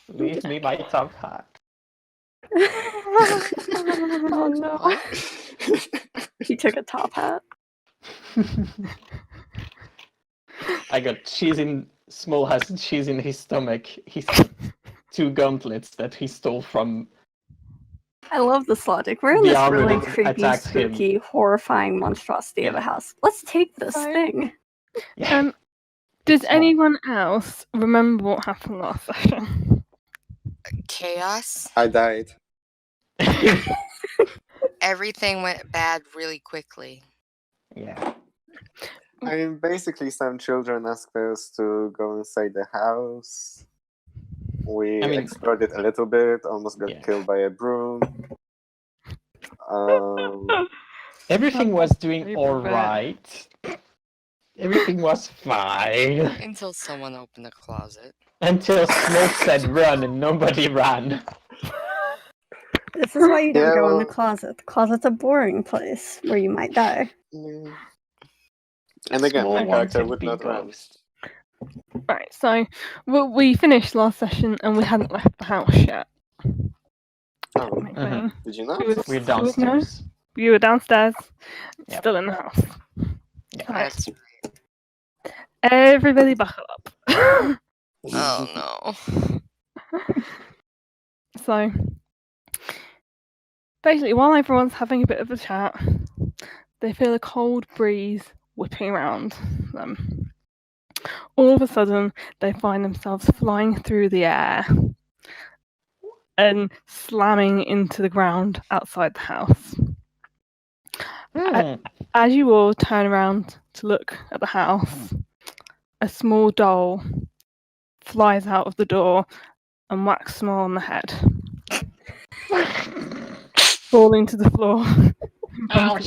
Leave me my top hat. Oh no. What? He took a top hat. I got Small has cheese in his stomach. He's 2 gauntlets that he stole from I love this logic. We're in the this armor really that creepy, attacked him. spooky, horrifying monstrosity of a Yeah. house. Let's take this Sorry. thing. Yeah. Does Small. anyone else remember what happened last session? Chaos. I died. Everything went bad really quickly. Yeah. I mean, basically, some children asked us to go inside the house. We explored it a little bit, almost got killed by a broom. Everything was doing all right. Everything was fine. Until someone opened the closet. Until Smoke said run and nobody ran. This is why you don't Yeah, go in well- the closet. The closet's a boring place where you might die. And again, Small my character wanted would be not run. ghost. Right, so we finished last session and we hadn't left the house yet. Oh, technically. did you not? It was- We're it was- no, downstairs. you were downstairs, Yep. still in the house. Yeah. Right. That's Everybody buckle up. oh no. So, basically, while everyone's having a bit of a chat, they feel a cold breeze whipping around them. All of a sudden, they find themselves flying through the air and slamming into the ground outside the house. As you all turn around to look at the house, a small doll flies out of the door and whacks Small on the head, falling to the floor. Ouch.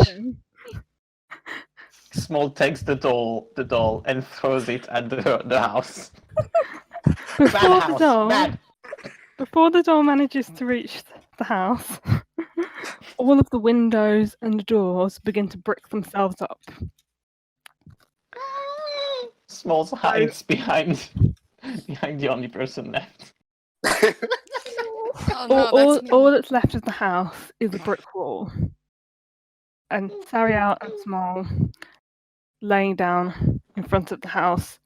Small takes the doll and throws it at the house. Before house, the doll, bad. before the doll manages to reach the house, all of the windows and the doors begin to brick themselves up. Small hides behind the only person left. Oh no, that's me. All that's left of the house is a brick wall. And Sariel and Small laying down in front of the house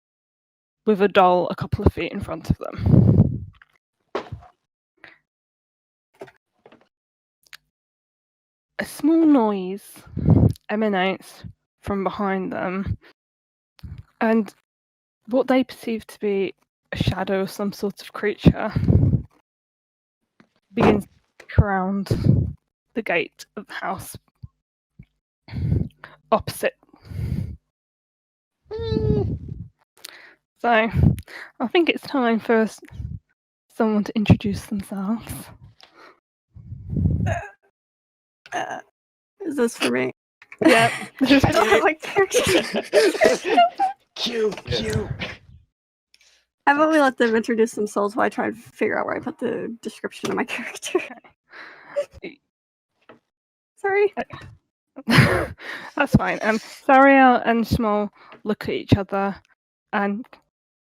with a doll a couple of feet in front of them. A small noise emanates from behind them, and what they perceive to be a shadow of some sort of creature begins to look around the gate of the house opposite. So, I think it's time for someone to introduce themselves. Is this for me? Yeah, this I don't have my character. Q. How about we let them introduce themselves while I try to figure out where I put the description of my character? Sorry. That's fine. Sariel and Small look at each other, and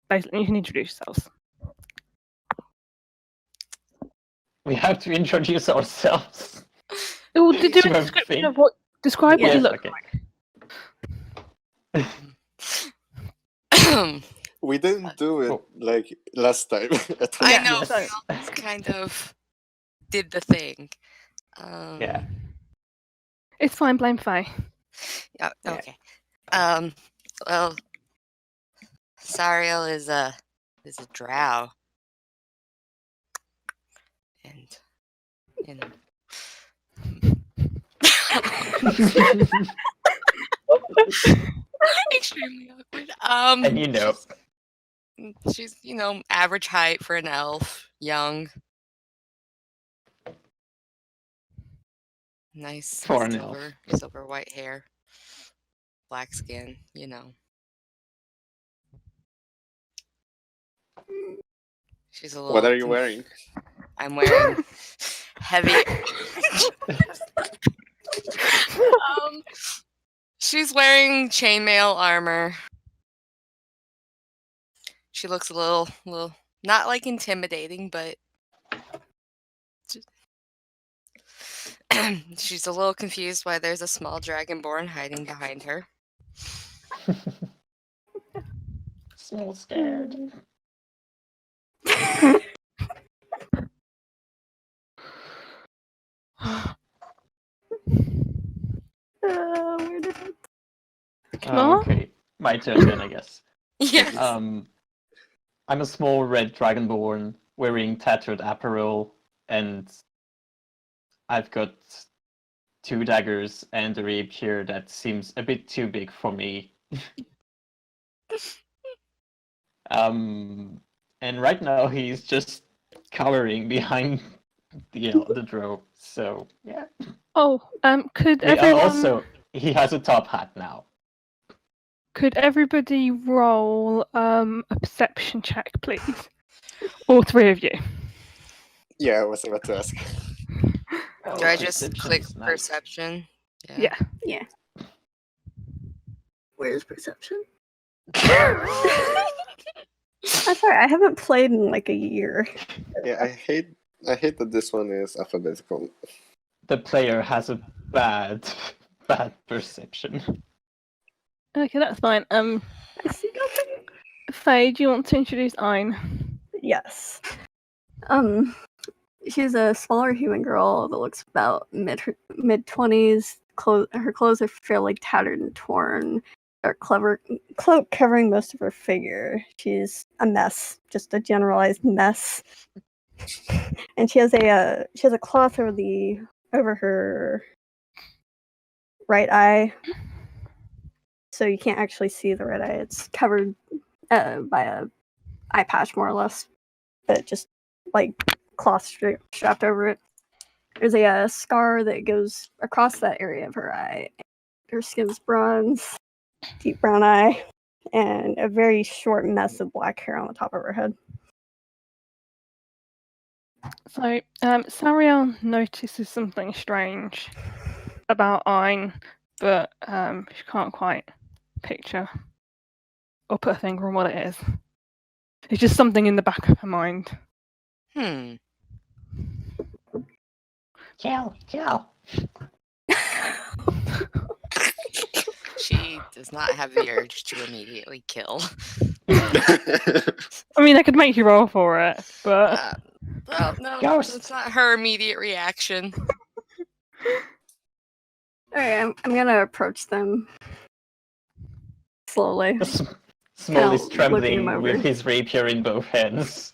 basically you can introduce yourselves. We have to introduce ourselves. Oh, to do Do a you description think- of what describe what you Yes, look okay. like. We didn't do it like last time. At all. I Yeah, know. so- we all just kind of did the thing. Yeah. It's fine. Blame Faye. Yeah, Yeah. okay. Well, Sariel is a drow, and you know. Extremely awkward. And you know. She's average height for an elf, young, nice For an elf. silver white hair, black skin. She's a little. What are you wearing? I'm wearing heavy. She's wearing chainmail armor. She looks a little Not like intimidating, but she's a little confused why there's a small dragonborn hiding behind her. Small scared. Where did it? Claw? Okay, my turn then, I guess. Yes. I'm a small red dragonborn wearing tattered apparel, and I've got 2 daggers and a rapier that seems a bit too big for me. And right now he's just cowering behind the drow. So yeah. Oh, could everyone Also, he has a top hat now. could everybody roll a perception check, please? All 3 of you. Yeah, I was about to ask. Do I just Perception click is nice. perception? Yeah. Yeah. Where's perception? I'm sorry, I haven't played in like a year. Yeah, I hate that this one is alphabetical. The player has a bad perception. Okay, that's fine. I see nothing. Faye, do you want to introduce Ein? Yes. She's a smaller human girl that looks about mid-20s. Her clothes are fairly tattered and torn. Dark cloak covering most of her figure. She's a mess, just a generalized mess. And she has a cloth over her right eye, so you can't actually see the right eye. It's covered by a eye patch, more or less, but just like cloth strapped over it. There's a scar that goes across that area of her eye. Her skin's bronze, deep brown eye, and a very short mess of black hair on the top of her head. So, Sariel notices something strange about Ein, but she can't quite picture or put a finger on what it is. It's just something in the back of her mind. Kill. She does not have the urge to immediately kill. I mean, I could make you roll for it, but Well, no, Ghost. that's not her immediate reaction. Alright, I'm gonna approach them slowly. Small is Looking him trembling over. with his rapier in both hands.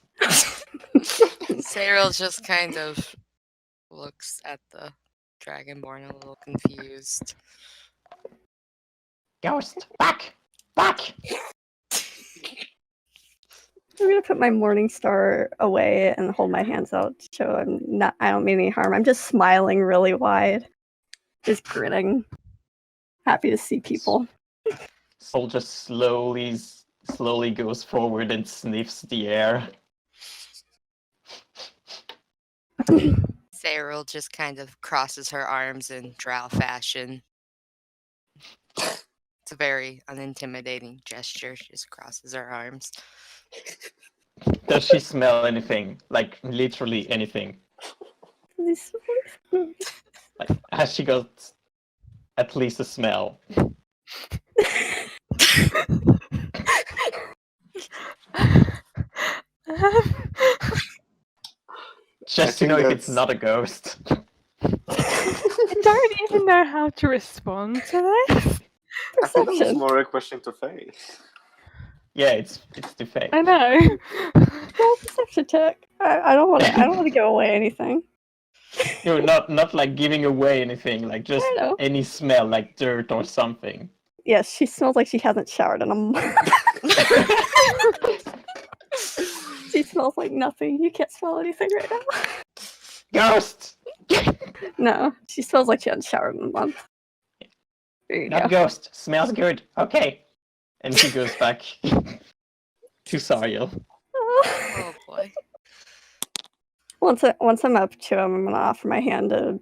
Cyril just kind of looks at the dragonborn a little confused. Ghost, back! I'm gonna put my morning star away and hold my hands out to show I don't mean any harm. I'm just smiling really wide. Just grinning. Happy to see people. Soul just slowly goes forward and sniffs the air. Cyril just kind of crosses her arms in drow fashion. It's a very unintimidating gesture. She just crosses her arms. Does she smell anything? Like, literally anything? Like, has she got at least a smell? Just to know if it's not a ghost. I don't even know how to respond to this. I think it was Perception. more a question to Faye. Yeah, it's the fake. I know. Roll perception check. I don't want to give away anything. No, not like giving away anything, like just I know. any smell, like dirt or something. Yes, she smells like she hasn't showered in a month. She smells like nothing. You can't smell anything right now. Ghost! No, she smells like she hasn't showered in a month. There you Not go. ghost. Smells good. Okay. And he goes back to Sariel. Oh boy. Once I'm up to him, I'm gonna offer my hand to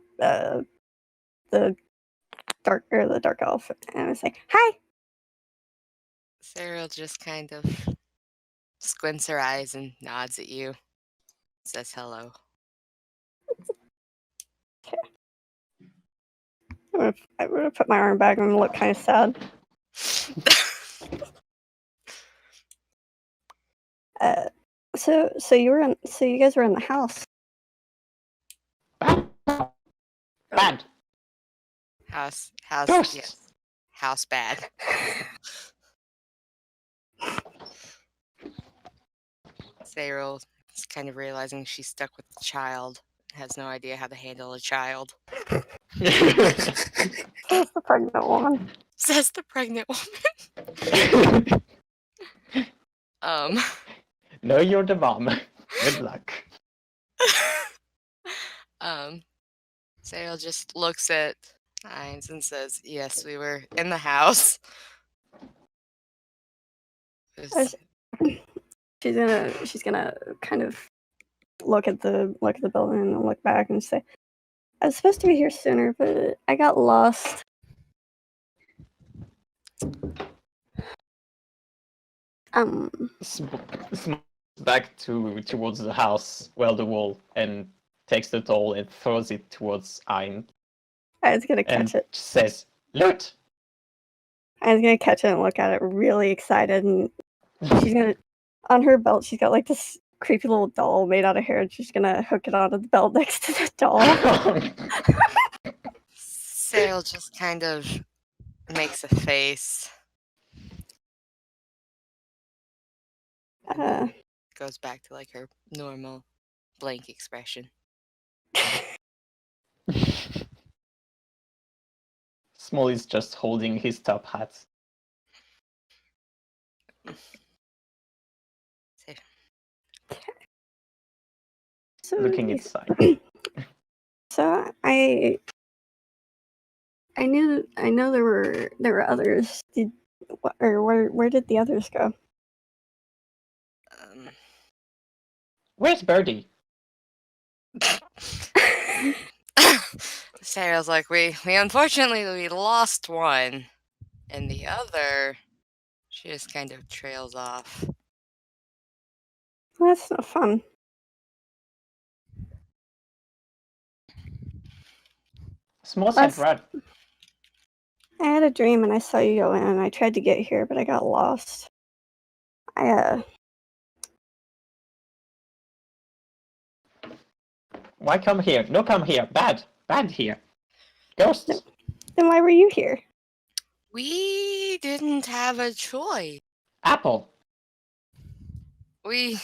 the dark elf, and I say, "Hi." Cyril just kind of squints her eyes and nods at you. Says hello. I'm gonna put my arm back and look kind of sad. So you guys were in the house. Bad. House, Ghosts. yes. House bad. Cyril is kind of realizing she's stuck with the child. Has no idea how to handle a child. Who's the pregnant woman? Says the pregnant woman. No, you're the mom. Good luck. Cyril just looks at Hines and says, "Yes, we were in the house." She's gonna kind of look at the building and look back and say, "I was supposed to be here sooner, but I got lost." Back towards the house, the wall, and takes the doll and throws it towards Ein. I was gonna catch it. Says, "Loot." I was gonna catch it and look at it, really excited, and she's gonna, on her belt, she's got like this creepy little doll made out of hair, and she's gonna hook it onto the belt next to the doll. Cyril just kind of makes a face. Goes back to like her normal blank expression. Smolly's just holding his top hat. So, looking inside. So I know there were others. Where did the others go? Where's Birdie? Sarah's like, we unfortunately lost one, and the other, she just kind of trails off. Well, that's no fun. Small said Red. I had a dream and I saw you go in, and I tried to get here, but I got lost. Why come here? No, come here. Bad here. Ghosts. Then why were you here? We didn't have a choice. Apple. We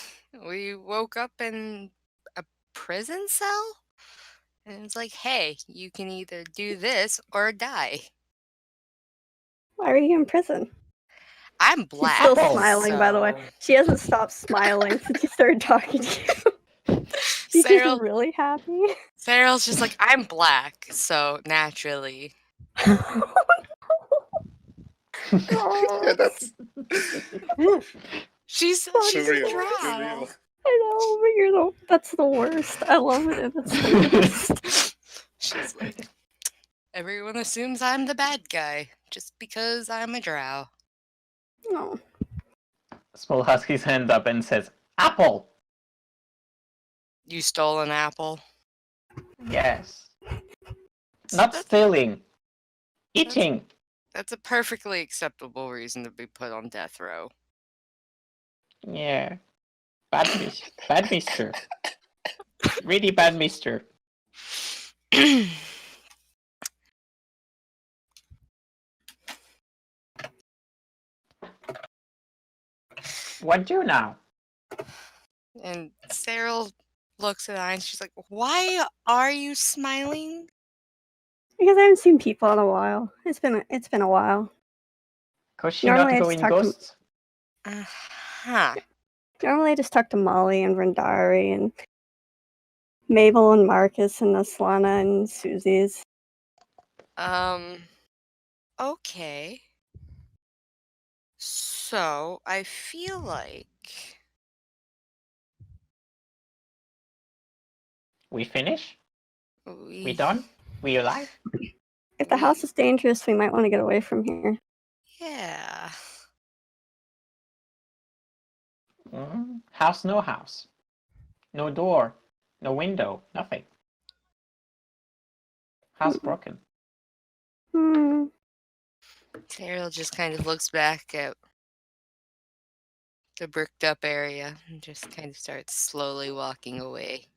woke up in a prison cell, and it's like, hey, you can either do this or die. Why are you in prison? I'm black. She's still smiling, by the way. She hasn't stopped smiling since you started talking to you. She's just really happy. Cyril's just like, I'm black, so naturally. Yeah, that's. She's surreal. drow. I know, but that's the worst. I love it if it's the worst. She's like, everyone assumes I'm the bad guy just because I'm a drow. No. Small has his hand up and says, "Apple." You stole an apple? Yes. Not stealing. Eating. That's a perfectly acceptable reason to be put on death row. Yeah. Bad mister. Really bad mister. What do now? And Cyril looks at Ein. She's like, why are you smiling? Because I haven't seen people in a while. It's been a while. Cause she not going ghosts? Normally I just talk to Molly and Rendari and Mabel and Marcus and Aslana and Susie's. Okay. So, I feel like... We finish? We done? We alive? If the house is dangerous, we might want to get away from here. Yeah. House, no house. No door. No window. Nothing. House broken. Hmm. Cyril just kind of looks back at the bricked up area and just kind of starts slowly walking away.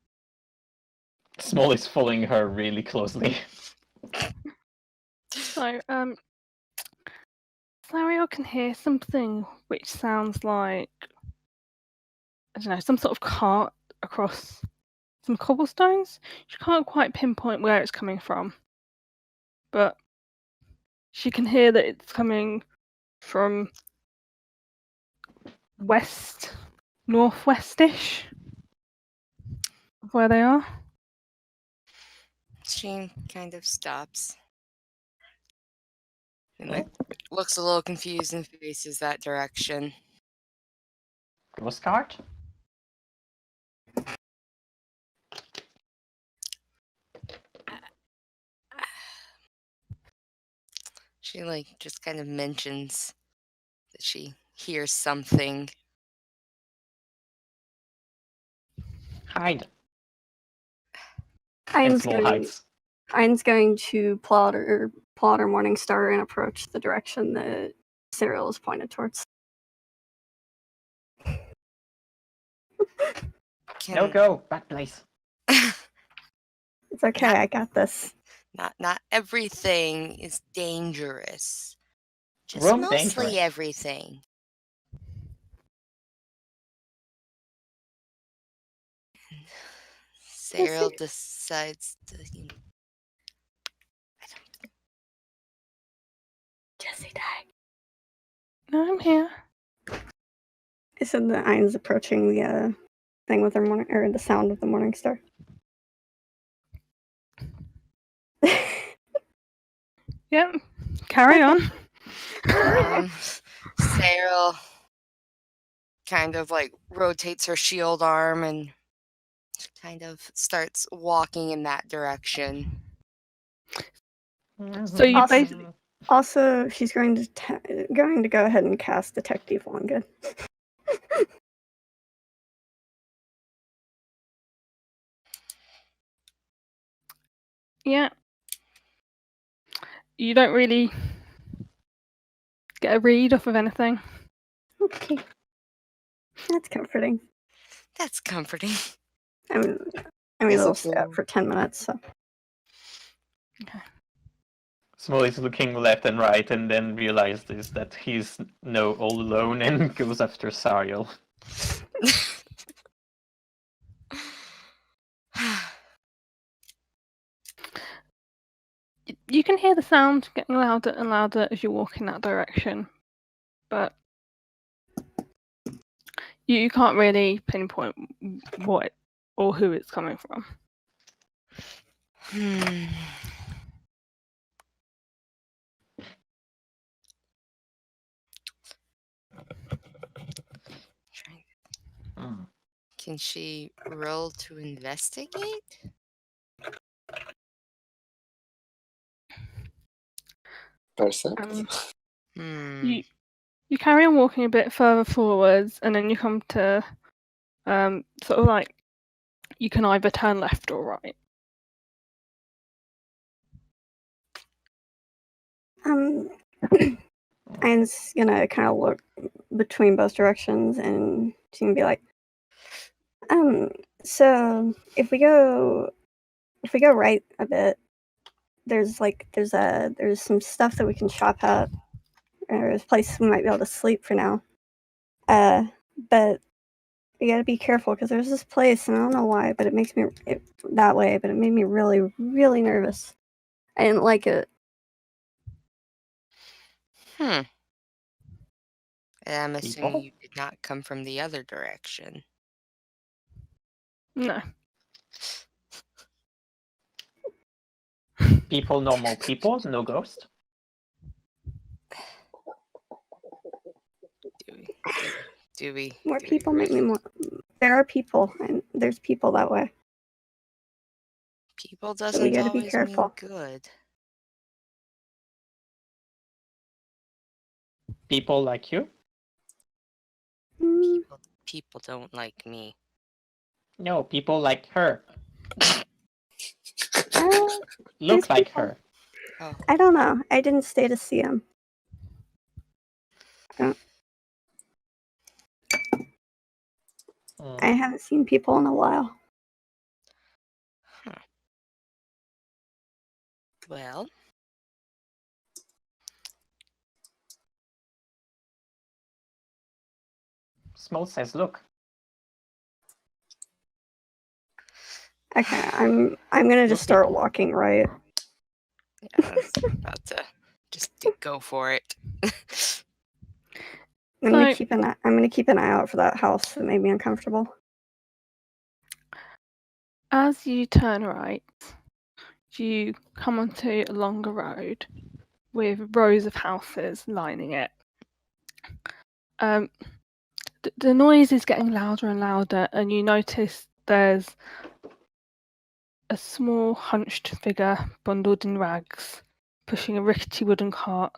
Small is following her really closely. So, Sariel can hear something which sounds like, I don't know, some sort of cart across some cobblestones. She can't quite pinpoint where it's coming from, but she can hear that it's coming from west, northwestish of where they are. She kind of stops and looks a little confused and faces that direction. Ghost cart? She just kind of mentions that she hears something. Hide. And Small hides. Ein's going to plot her Morningstar and approach the direction that Cyril is pointed towards. No go, bad place. It's okay, I got this. Not everything is dangerous. Just Room mostly dangerous. everything. Cyril decides to. Jesse died. No, I'm here. I said that Ein's approaching the thing with her the sound of the Morningstar. Yep, carry on. Cyril kind of rotates her shield arm and kind of starts walking in that direction. So you Also- basically, Also, she's going to go ahead and cast Detect Evil on Good. yeah, you don't really get a read off of anything. Okay. That's comforting. That's comforting. I mean, Is it'll it stay up for 10 minutes, so. Small is looking left and right and then realizes that he's now all alone and goes after Sariel. You can hear the sound getting louder and louder as you walk in that direction, but you can't really pinpoint what or who it's coming from. Can she roll to investigate? Percept? You carry on walking a bit further forwards, and then you come to sort of like you can either turn left or right. Ein's gonna kind of look between both directions, and she's gonna be like, so if we go right a bit, there's some stuff that we can shop at. There's a place we might be able to sleep for now. But you gotta be careful because there's this place, and I don't know why, but it makes me that way. But it made me really, really nervous. I didn't like it. And I'm assuming you did not come from the other direction. No. People, normal people, no ghost. Do we? More people make me more. There are people, and there's people that way. People So we doesn't gotta be always careful. mean good. People like you? People people don't like me. No, people like her. These Look like people- her. Oh, I don't know. I didn't stay to see him. I haven't seen people in a while. well. Smoke says, look. Okay, I'm gonna just Look, start people. walking right. Yeah, I was about to just to go for it. I'm gonna So- keep an eye out for that house that made me uncomfortable. As you turn right, you come onto a longer road with rows of houses lining it. The noise is getting louder and louder, and you notice there's a small hunched figure bundled in rags pushing a rickety wooden cart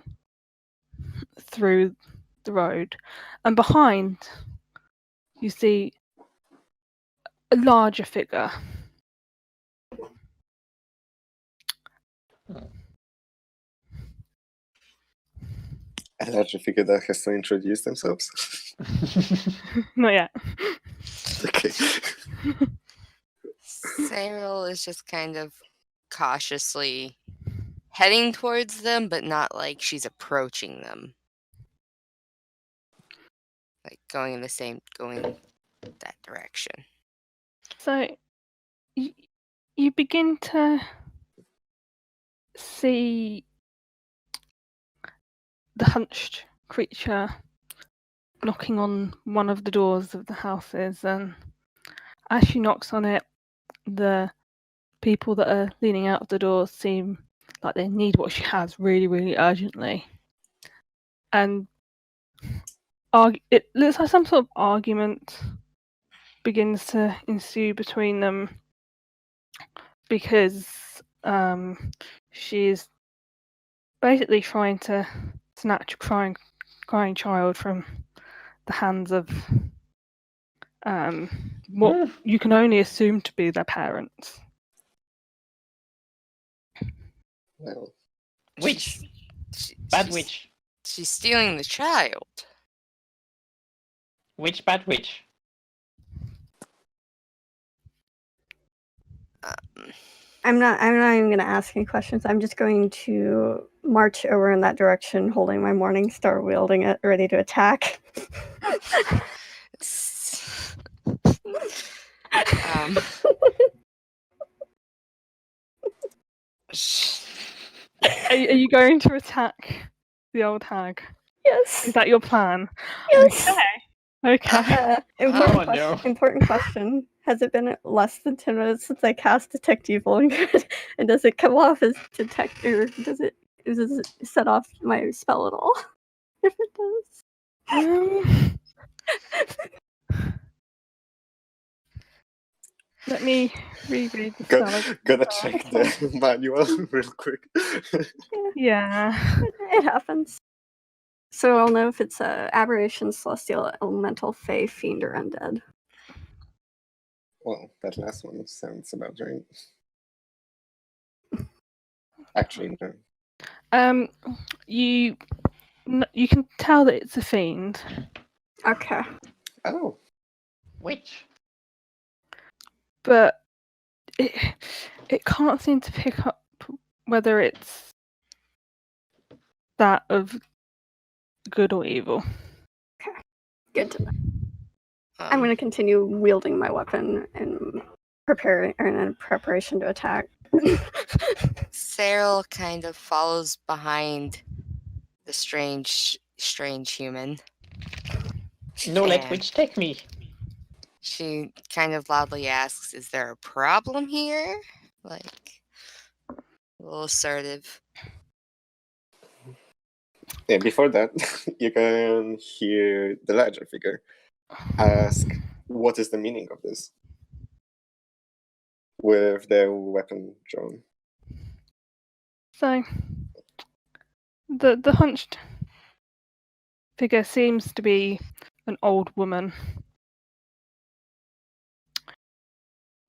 through the road, and behind you see a larger figure. A larger figure that has to introduce themselves. Not yet. Okay. Cyril is just kind of cautiously heading towards them, but not like she's approaching them. Like going that direction. So you begin to see the hunched creature knocking on one of the doors of the houses, and as she knocks on it, the people that are leaning out of the doors seem like they need what she has really, really urgently. And it looks like some sort of argument begins to ensue between them because she's basically trying to snatch a crying child from the hands of what you can only assume to be their parents. Well, Witch. She- Bad she's- witch. She's stealing the child. Witch, bad witch. I'm not even gonna ask any questions. I'm just going to march over in that direction, holding my morning star, wielding it, ready to attack. Um, Are you going to attack the old hag? Yes. Is that your plan? Yes. Okay. Important, Oh, no. important question. Has it been less than 10 minutes since I cast Detect Evil and Good? And does it come off as detect, or does it set off my spell at all? If it does. Let me reread the Go, spell. gotta check the manual real quick. Yeah. It happens. So I'll know if it's a aberration, celestial, elemental, fey, fiend, or undead. Well, that last one sounds about right. Actually, no. You can tell that it's a fiend, Okay. Oh, Witch. but it can't seem to pick up whether it's that of good or evil. Good to know. I'm going to continue wielding my weapon and in preparation to attack. Cyril kind of follows behind the strange human. No, let And witch take me. she kind of loudly asks, "Is there a problem here?" Like a little assertive. yeah, before that, you can hear the larger figure ask, what is the meaning of this? With their weapon drawn. So the hunched figure seems to be an old woman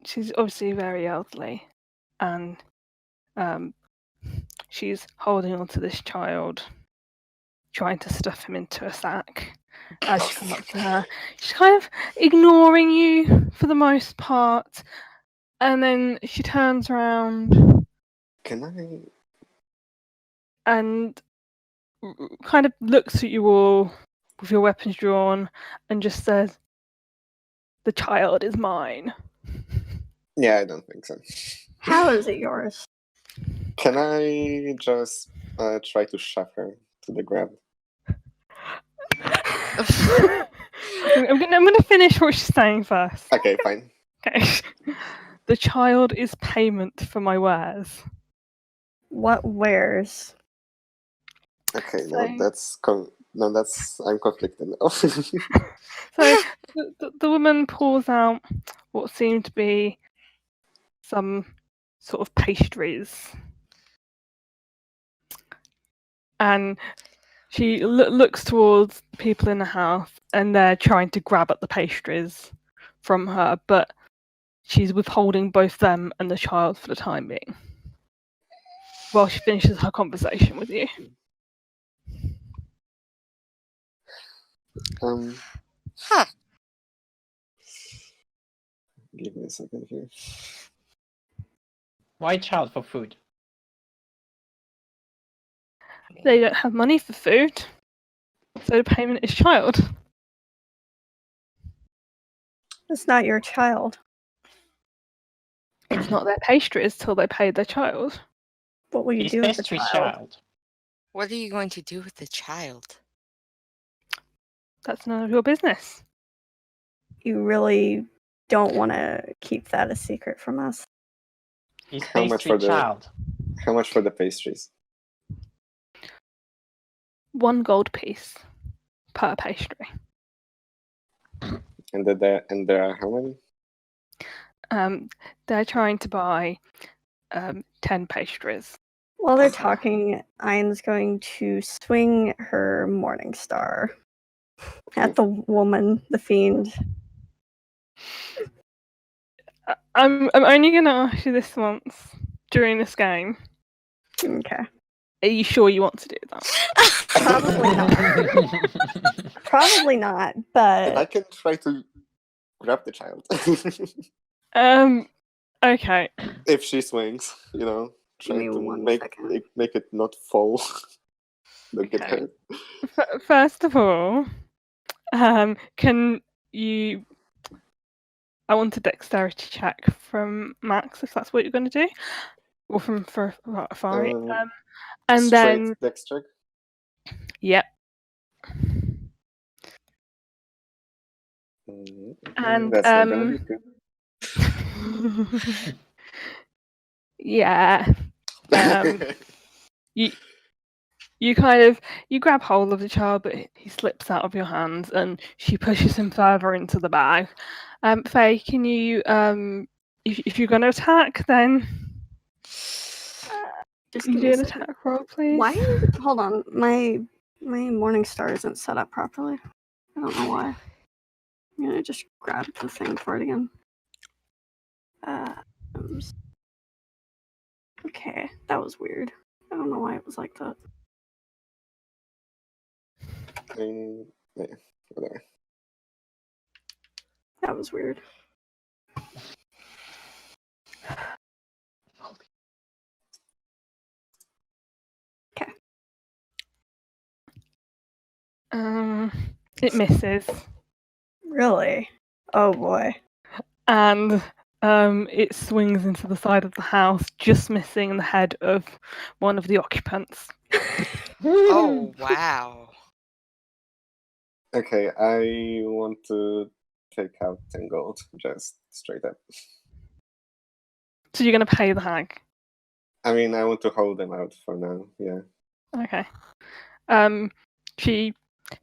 she's obviously very elderly, and she's holding on to this child, trying to stuff him into a sack. As you come up to her, she's kind of ignoring you for the most part, and then she turns around Can I? and kind of looks at you all with your weapons drawn and just says, "The child is mine." Yeah, I don't think so. How is it yours? Can I just try to shove her to the ground? I'm gonna finish what she's saying first. Okay, fine. Okay. The child is payment for my wares. What wares? Okay, So- I'm conflicted now. So the woman pulls out what seem to be some sort of pastries, and she looks towards people in the house, and they're trying to grab at the pastries from her, but she's withholding both them and the child for the time being, while she finishes her conversation with you. Huh. Give me a second here. Why child for food? They don't have money for food, so the payment is child. It's not your child. It's not their pastries till they pay their child. What will you He's do with the pastry's child? child. What are you going to do with the child? That's none of your business. You really don't want to keep that a secret from us. He's How much pastry for the- child. How much for the pastries? 1 gold piece per pastry. And there are how many? They're trying to buy 10 pastries. While they're talking, Ain's going to swing her Morning Star at the woman, the fiend. I'm only going to ask you this once during this game. Okay. Are you sure you want to do that? Probably not. Probably not, And I but can try to grab the child. Okay. If she swings, Give trying me to one make second. make it not fall. Don't get Okay. hurt. First of all, can you? I want a dexterity check from Max, if that's what you're going to do, or from Fari. And Straight then, dex check. yep. And That's not gonna be good. yeah. You kind of grab hold of the child, but he slips out of your hands, and she pushes him further into the bag. Faye, can you if you're going to attack, then just you give do me a an second. attack roll, please. Why? Hold on. My Morning Star isn't set up properly. I don't know why. I'm gonna just grab the thing for it again. Okay, that was weird. I don't know why it was like that. Yeah, whatever. That was weird. Okay. It misses, Really? Oh boy. and it swings into the side of the house, just missing the head of one of the occupants. Oh, wow. Okay, I want to take out 10 gold, just straight up. So you're going to pay the hag. I mean, I want to hold them out for now, yeah. Okay. She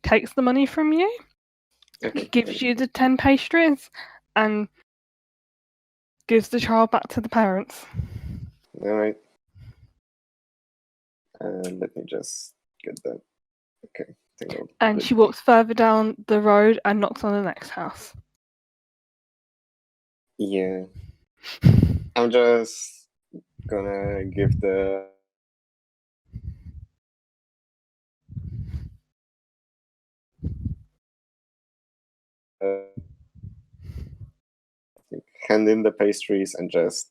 takes the money from you, Okay. gives you the 10 pastries, and gives the child back to the parents. Alright. Let me just get that. Okay, 10 gold. And she walks further down the road and knocks on the next house. Yeah. I'm just gonna give the hand in the pastries and just,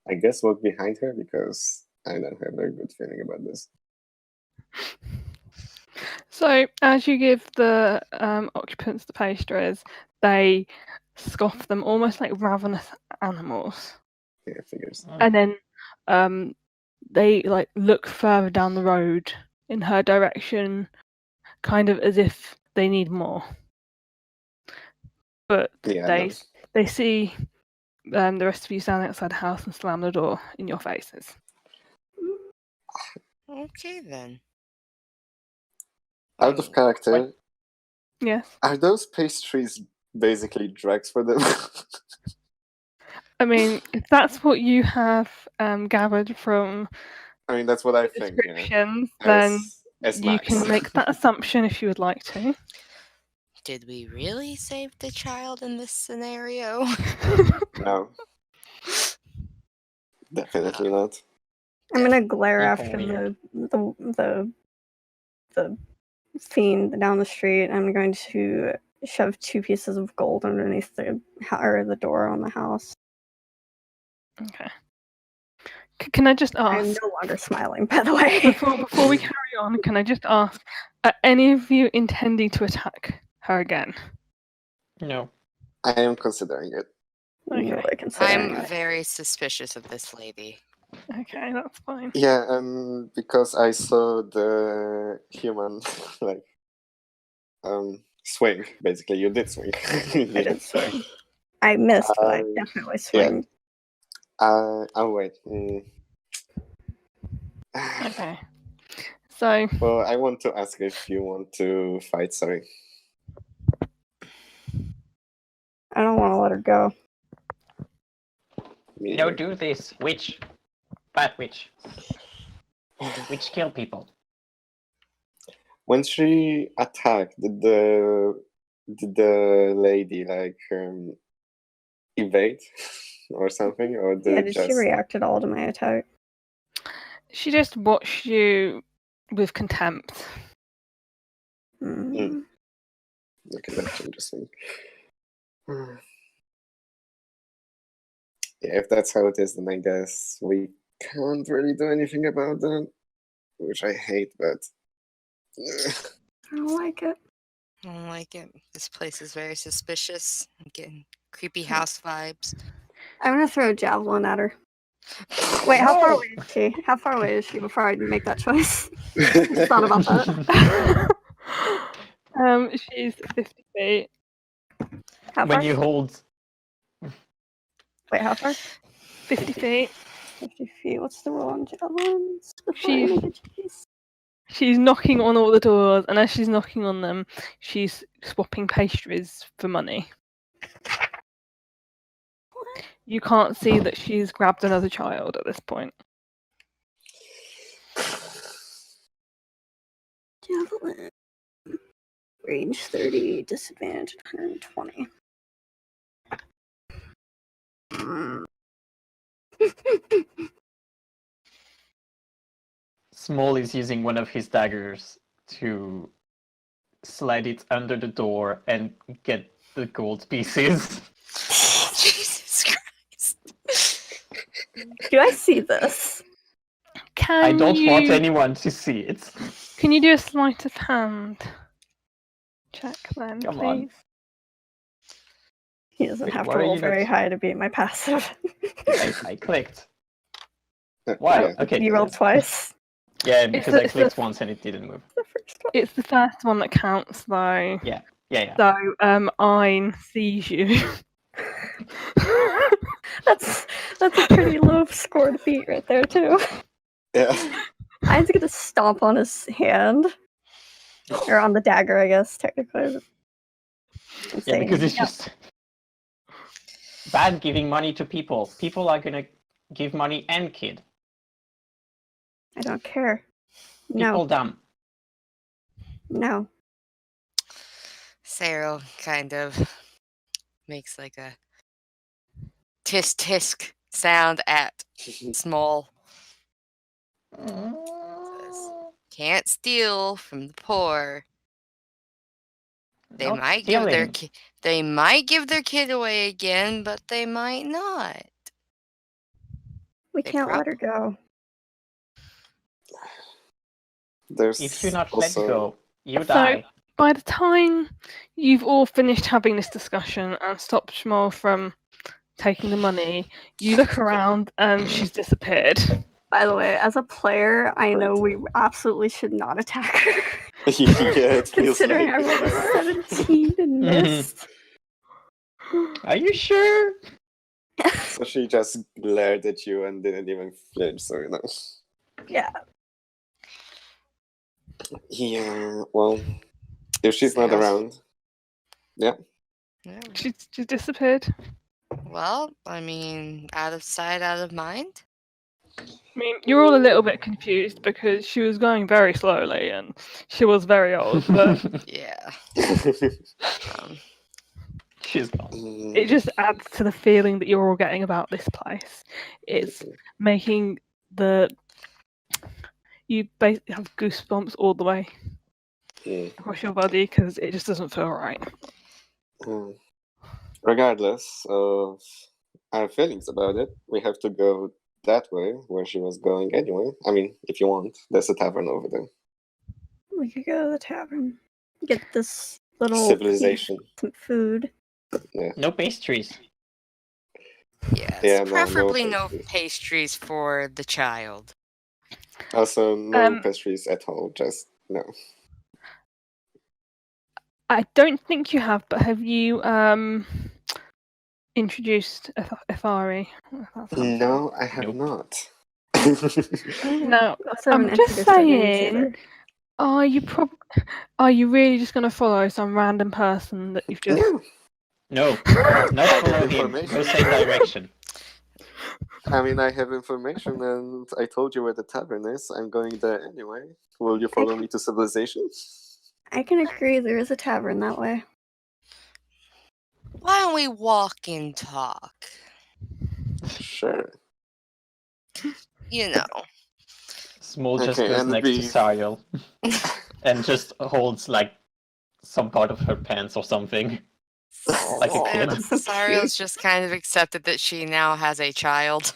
I guess, walk behind her because I don't have a good feeling about this. So, as you give the occupants the pastries, they scoff them almost like ravenous animals. Yeah, figures. And then they like look further down the road in her direction, kind of as if they need more. But Yeah, they see the rest of you standing outside the house and slam the door in your faces. Okay then. out of character, Yes. are those pastries basically drugs for them? I mean, if that's what you have gathered from I mean, that's what I the think. Yeah. descriptions, then As you Max. can make that assumption if you would like to. Did we really save the child in this scenario? No, definitely not. I'm gonna glare Be after weird. the fiend down the street. I'm going to shove 2 pieces of gold underneath the door on the house. Okay. Can I just I'm ask, no longer smiling, by the way. before we carry on, can I just ask, are any of you intending to attack her again? No. I am considering it. No, Okay. I considering I'm it. very suspicious of this lady. Okay, that's fine. Yeah, because I saw the human like swing. Basically, you did swing. I did swing. I missed, but I definitely swing. Oh wait. Okay. So, Well, I want to ask if you want to fight. Sorry. I don't want to let her go. Me No, either. do this. Witch. Bad witch. Witch kill people. When she attacked, did the lady like evade or something, or Yeah, did did just she react at all to my attack? she just watched you with contempt. Mm. Okay, that's interesting. Yeah, if that's how it is, then I guess we can't really do anything about that, which I hate, but I don't like it. I don't like it. This place is very suspicious. I'm getting creepy house vibes. I'm gonna throw a javelin at her. Wait, how far away is she? How far away is she before I make that choice? I just thought about that. She's 50 feet. How When far? you hold. Wait, how far? 50 feet. 50 feet. What's the roll on javelins? Before I She's- make a choice? She's knocking on all the doors, and as she's knocking on them, she's swapping pastries for money. You can't see that she's grabbed another child at this point. Javelin. Range 30, disadvantage 120. Small is using one of his daggers to slide it under the door and get the gold pieces. Jesus Christ. Do I see this? I Can don't you want anyone to see it. Can you do a sleight of hand check then, Come please? on. He doesn't Wait, have why to are roll you very not- high to beat my passive. I clicked. Why? Yeah. Okay. You rolled twice. Yeah, because I it's clicked the- once and it didn't move. The first one. It's the first one that counts, though. Yeah. So, Ein sees you. That's a pretty low score to beat right there too. Yeah. Ein's gonna stomp on his hand. Or on the dagger, I guess, technically. And Yeah, say, because it's "Yep, just bad giving money to people. People are gonna give money and kid. I don't care. People No, dumb. no. Cyril kind of makes like a tisk tisk sound at Small. Says, can't steal from the poor. They Not might give their stealing. they might give their kid away again, but they might not. We They can't prob- let her go. There's If you're not let also go, you So- die. By the time you've all finished having this discussion and stopped Shmuel from taking the money, you look around and she's disappeared. By the way, as a player, I know we absolutely should not attack her. yeah, it feels Considering like I rolled it. a 17 and Mhm. missed. Are you sure? So she just glared at you and didn't even flinch, so you know. Yeah. Yeah, well, if she's not Sales. around, Yeah. She's disappeared. Well, I mean, out of sight, out of mind. I mean, you're all a little bit confused because she was going very slowly and she was very old, but Yeah. Um, She's gone. it just adds to the feeling that you're all getting about this place. It's making you basically have goosebumps all the way across your body because it just doesn't feel right. Regardless of our feelings about it, we have to go that way where she was going anyway. I mean, if you want, there's a tavern over there. We could go to the tavern. Get this little Civilization. piece, some food. No pastries. yes. Yeah, no Preferably no pastries. pastries for the child. Also, no Um, pastries at all, just no. I don't think you have, but have you introduced Ethari? No, I have Nope. not. No, Also I'm haven't just introduced our names saying. either. Are you really just gonna follow some random person that you've just? No, No, not I follow have him. Go information. same direction. I mean, I have information and I told you where the tavern is. I'm going there anyway. Will you follow me to civilization? I can agree there is a tavern that way. Why don't we walk and talk? Sure. You know. Small just Okay, goes and next to we- Sariel and just holds like some part of her pants or something. Like a kid. That's so Sariel's cute. just kind of accepted that she now has a child.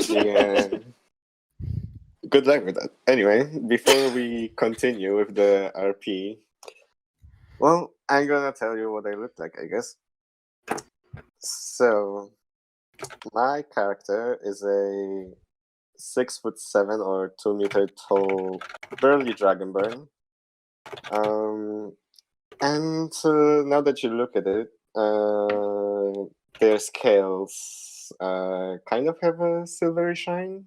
Yeah. Good luck with that. Anyway, before we continue with the RP, well, I'm gonna tell you what I look like, I guess. So, my character is a 6'7" or 2-meter tall burly dragonborn. And now that you look at it, their scales kind of have a silvery shine,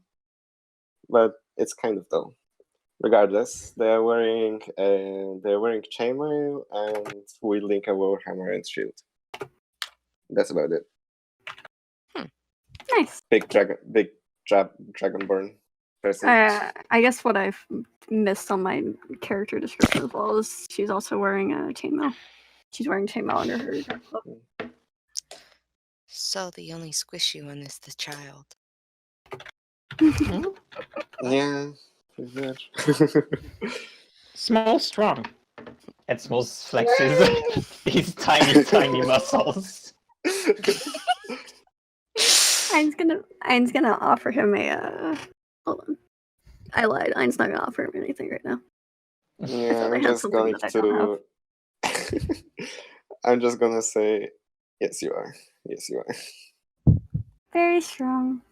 but it's kind of dull. Regardless, they're wearing chainmail and wielding a warhammer and shield. That's about it. Nice. Big dragonborn person. I guess what I've missed on my character description as well is she's also wearing a chainmail. She's wearing chainmail under her dark cloak. So the only squishy one is the child. Yeah, pretty much. Small strong. And Small flexes these tiny muscles. Ein's gonna offer him a hold on. I lied. Ein's not gonna offer him anything right now. Yeah, thought I I'm had just something going that I don't to. I'm just gonna say, yes, you are. Yes, you are. Very strong.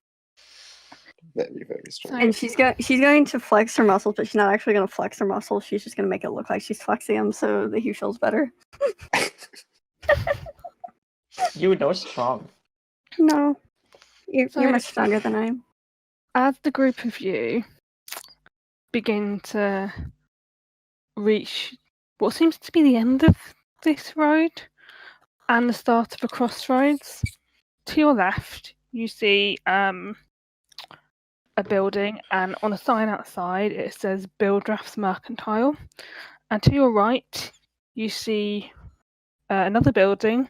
Very, very strong. And she's going to flex her muscles, but she's not actually gonna flex her muscles. She's just gonna make it look like she's flexing them so that he feels better. You know strong. No. You're So- much stronger than I am. As the group of you begin to reach what seems to be the end of this road and the start of a crossroads, to your left you see a building, and on a sign outside it says Bildraff's Mercantile, and to your right you see another building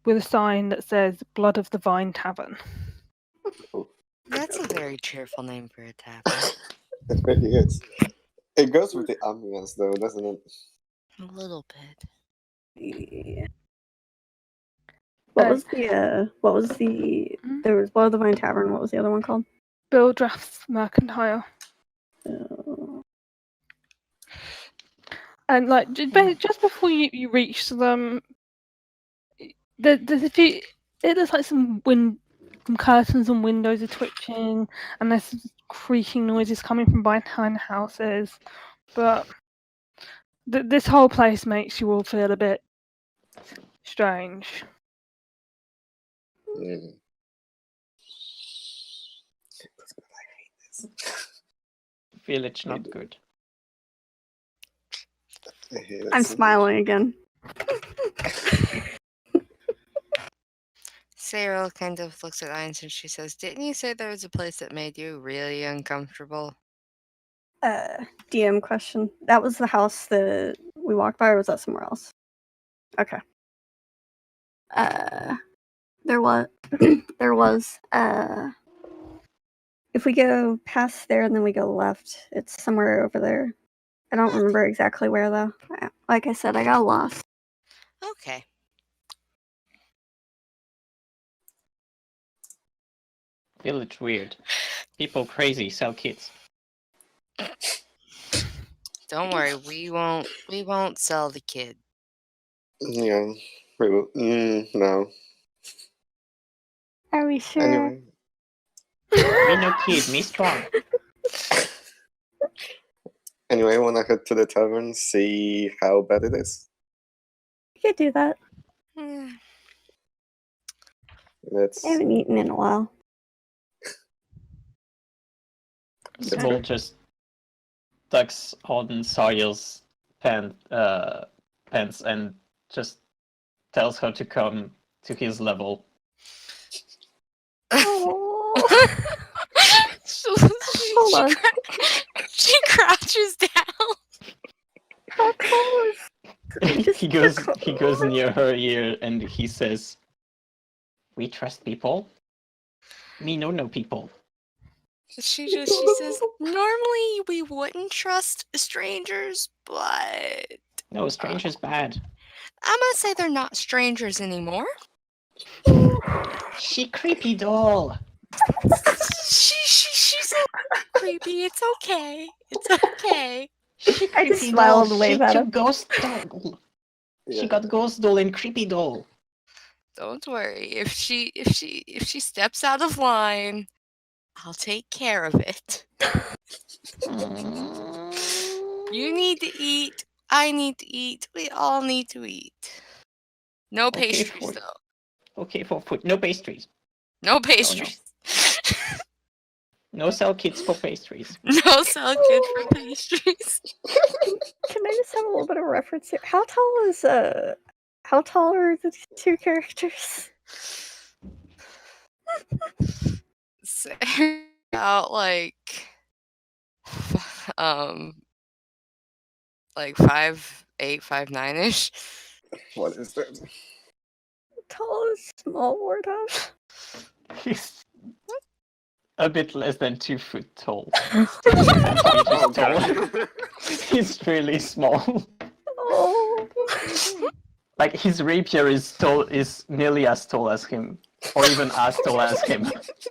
with a sign that says Blood of the Vine Tavern. That's a very cheerful name for a tavern. It really is. It goes with the ambience, though, doesn't it? A little bit. Yeah. What was the there was Blood of the Vine Tavern, what was the other one called? Bill Drafts Mercantile. And like just before you reach them, there's a few. It looks like some curtains and windows are twitching, and there's some creaking noises coming from behind houses. But this whole place makes you all feel a bit strange. Mm. Village not good. I hate it I'm so smiling again. Sarah kind of looks at Irons and she says, "Didn't you say there was a place that made you really uncomfortable?" DM question. That was the house that we walked by, or was that somewhere else? Okay. There was if we go past there and then we go left, it's somewhere over there. I don't remember exactly where though. Like I said, I got lost. Okay. Village weird. People crazy, sell kids. Don't worry, we won't sell the kid. Yeah, we will. No. Are we sure? Anyway. Me no kid, me strong. Anyway, I wanna head to the tavern, see how bad it is. You could do that. Hmm. Let's. I haven't eaten in a while. Simone just tucks on Sawyer's pants and just tells her to come to his level. Oh. Hold on. She crouches down. How close? he goes near her ear and he says, "We trust people. Me no people." She says, "Normally we wouldn't trust strangers, but No, stranger's bad. I'm gonna say they're not strangers anymore." She creepy doll. She's a little creepy. It's okay. It's okay. She I just creepy smiled doll. and waved She at took him. ghost doll. Yeah. She got ghost doll and creepy doll. Don't worry. If she steps out of line, I'll take care of it. You need to eat. I need to eat. We all need to eat. No Okay, pastries, though. Okay, for food. No pastries. No pastries. No sell kids for pastries. No sell kid for pastries. Can I just have a little bit of reference here? How tall are the two characters? So, about like 5'8", 5'9" What is that? Tall is small word of. He's a bit less than 2 foot tall. Oh, tall. God. He's really small. Oh. Like his rapier is nearly as tall as him, or even as tall as him.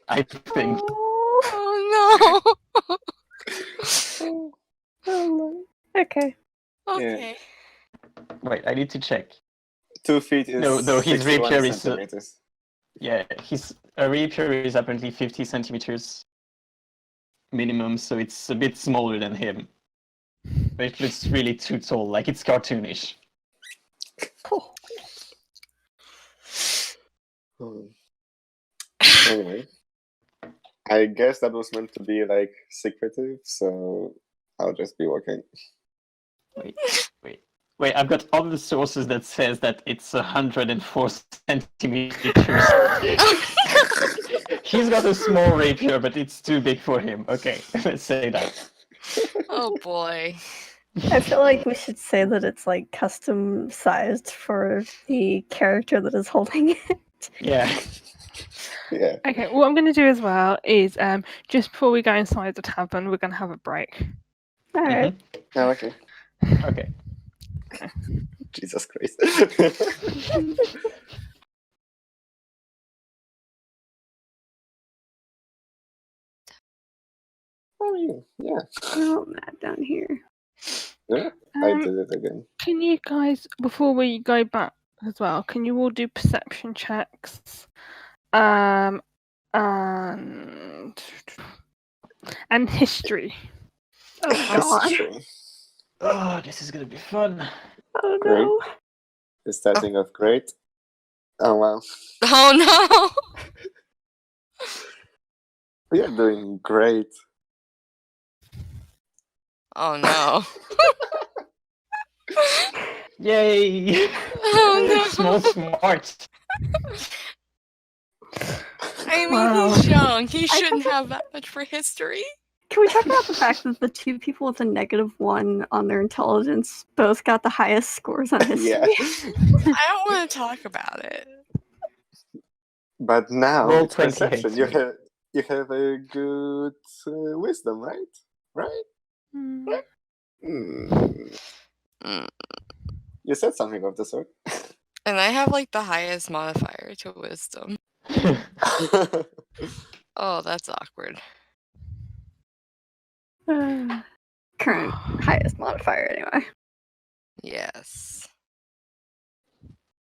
I think. Oh. Oh Oh, no. Okay. no. Okay. Wait, I need to check. 2 feet is No, his 61 rapier is, centimeters. Yeah, his rapier is apparently 50 centimeters minimum, so it's a bit smaller than him. But it looks really too tall, like it's cartoonish. Cool. Anyway, I guess that was meant to be like secretive, so I'll just be walking. Wait, I've got all the sources that says that it's 104 centimeters. He's got a small rapier, but it's too big for him. Okay, let's say that. Oh boy. I feel like we should say that it's like custom sized for the character that is holding it. Yeah. Yeah. Okay, what I'm going to do as well is just before we go inside the tavern, we're going to have a break. Alright. Oh, okay. Okay. Jesus Christ. I mean, yeah. Oh, Matt down here. Yeah, I did it again. Can you guys, before we go back as well, can you all do perception checks? And history. Oh god. History. Oh, this is gonna be fun. Oh Great. no. It's starting off great. Oh wow. Oh no! We are doing great. Oh no! Yay! Oh no! Small smart. I mean, Wow. he's young. He I shouldn't thought- have that much for history. Can we talk about the fact that the two people with a -1 on their intelligence both got the highest scores on history? Yeah. I don't want to talk about it. But now Roll it's 20 perception. hates me. You have a good wisdom, right? Right? Mm. Hmm. Mm. You said something of the sort. And I have like the highest modifier to wisdom. Oh, that's awkward. Current highest modifier, anyway. Yes.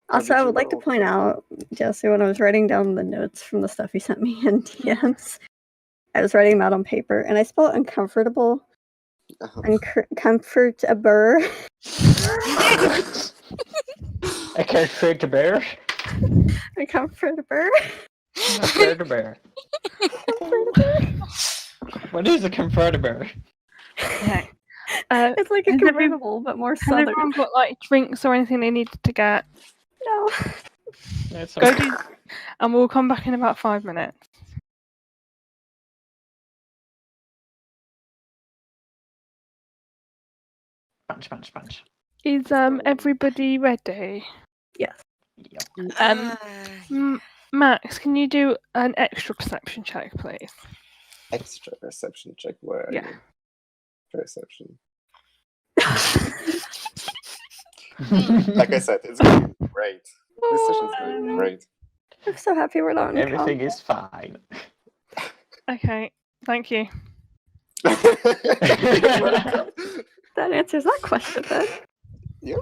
How Also, did I you would like to roll? point out, Jesse, when I was writing down the notes from the stuff you sent me in DMs, I was writing them out on paper, and I spelled uncomfortable and comfortable. I can't feed the bear. Uncomfortable. Not fear the bear. What is a convertible? Okay. It's like a Has every- convertible, but more Has southern. everyone got like drinks or anything they needed to get? No. That's Go okay. do, and we'll come back in about 5 minutes. Punch, punch, punch. Is everybody ready? Yes. Yep. Max, can you do an extra perception check, please? Extra perception check. Where are Yeah. you? Perception. Like I said, it's going great. This session's going great. I'm so happy we're not in Everything combat. is fine. Okay, thank you. You're welcome. That answers that question then. Yep.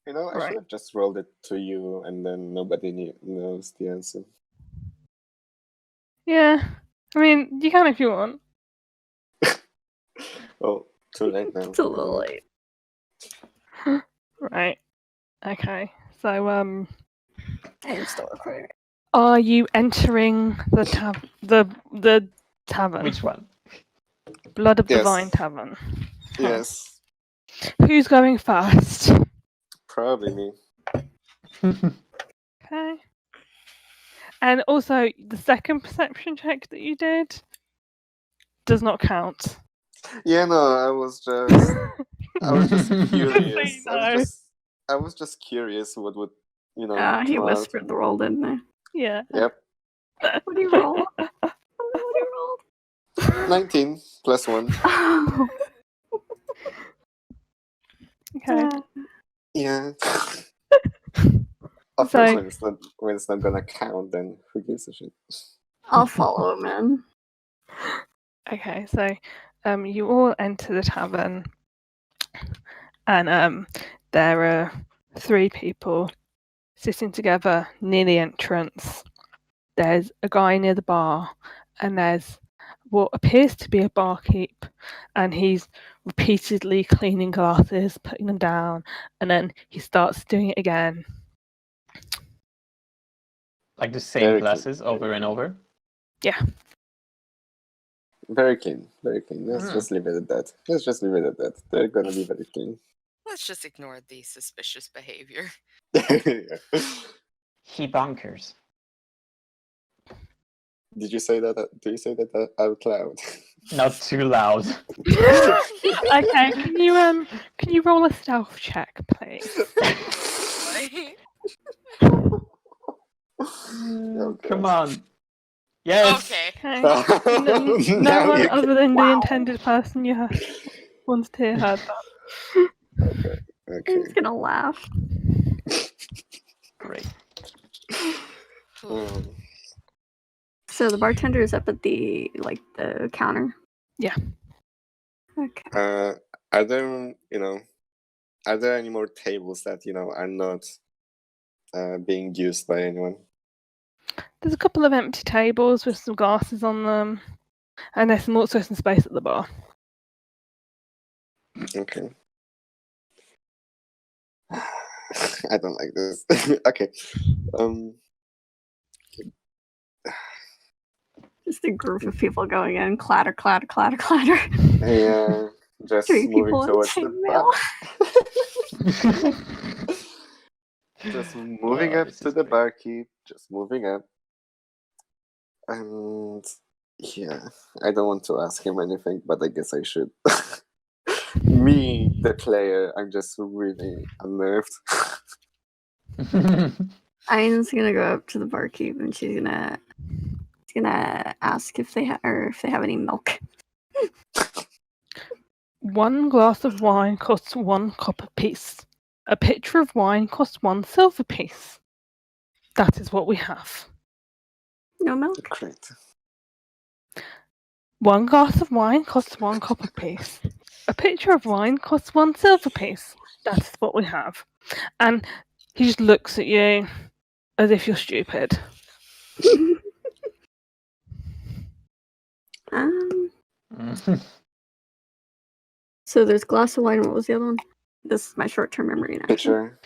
You know, I Right. should have just rolled it to you, and then nobody knows the answer. Yeah, I mean, you can if you want. Oh, too late now. It's a little late. Right. Okay. So, I am still recording. are you entering the tavern? Which one? Blood of the Yes. Vine Tavern. Yes, Who's going first? probably me. Okay. And also, the second perception check that you did does not count. Yeah, no, I was just curious. I was just curious what would, He come out. whispered the roll, didn't he? Yeah. Yep, What do you roll? What do you roll? 19 plus 1. Oh. Okay. Yeah. Of So- course, when it's not gonna count, then who gives a shit? I'll follow him in. Okay, so you all enter the tavern, and there are 3 people sitting together near the entrance. There's a guy near the bar, and there's what appears to be a barkeep, and he's repeatedly cleaning glasses, putting them down, and then he starts doing it again. Like the same Very glasses over and over. Very clean, very clean. Let's Mm. just leave it at that. Let's just leave it at that. They're gonna be very clean. Let's just ignore the suspicious behavior. Yeah. He bonkers. Did you say that? Do you say that out loud? Not too loud. Okay, can you roll a stealth check, please? Oh, Come God. on. Yes. Okay. Okay. No Now one you other than the Wow. intended person you wants to hear heard that. Okay. I'm just gonna laugh. Great. Um, So the bartender is up at the counter. Yeah. Okay. are there are there any more tables that are not being used by anyone? There's a couple of empty tables with some glasses on them, and there's also some space at the bar. Okay. I don't like this. Okay. Just a group of people going in, clatter, clatter, clatter, clatter. Yeah, just 3 moving people in towards the chainmail. bar. Just moving up this to is the great. barkeep. Just moving up. And yeah, I don't want to ask him anything, but I guess I should. Me, the player, I'm just really unnerved. Ian's gonna go up to the barkeep and she's gonna ask if they have any milk. 1 glass of wine costs 1 copper piece. A pitcher of wine costs 1 silver piece. That is what we have. No milk? Great. 1 glass of wine costs 1 copper piece. A pitcher of wine costs 1 silver piece. That is what we have. And he just looks at you as if you're stupid. So there's glass of wine. What was the other one? This is my short-term memory now. Pitcher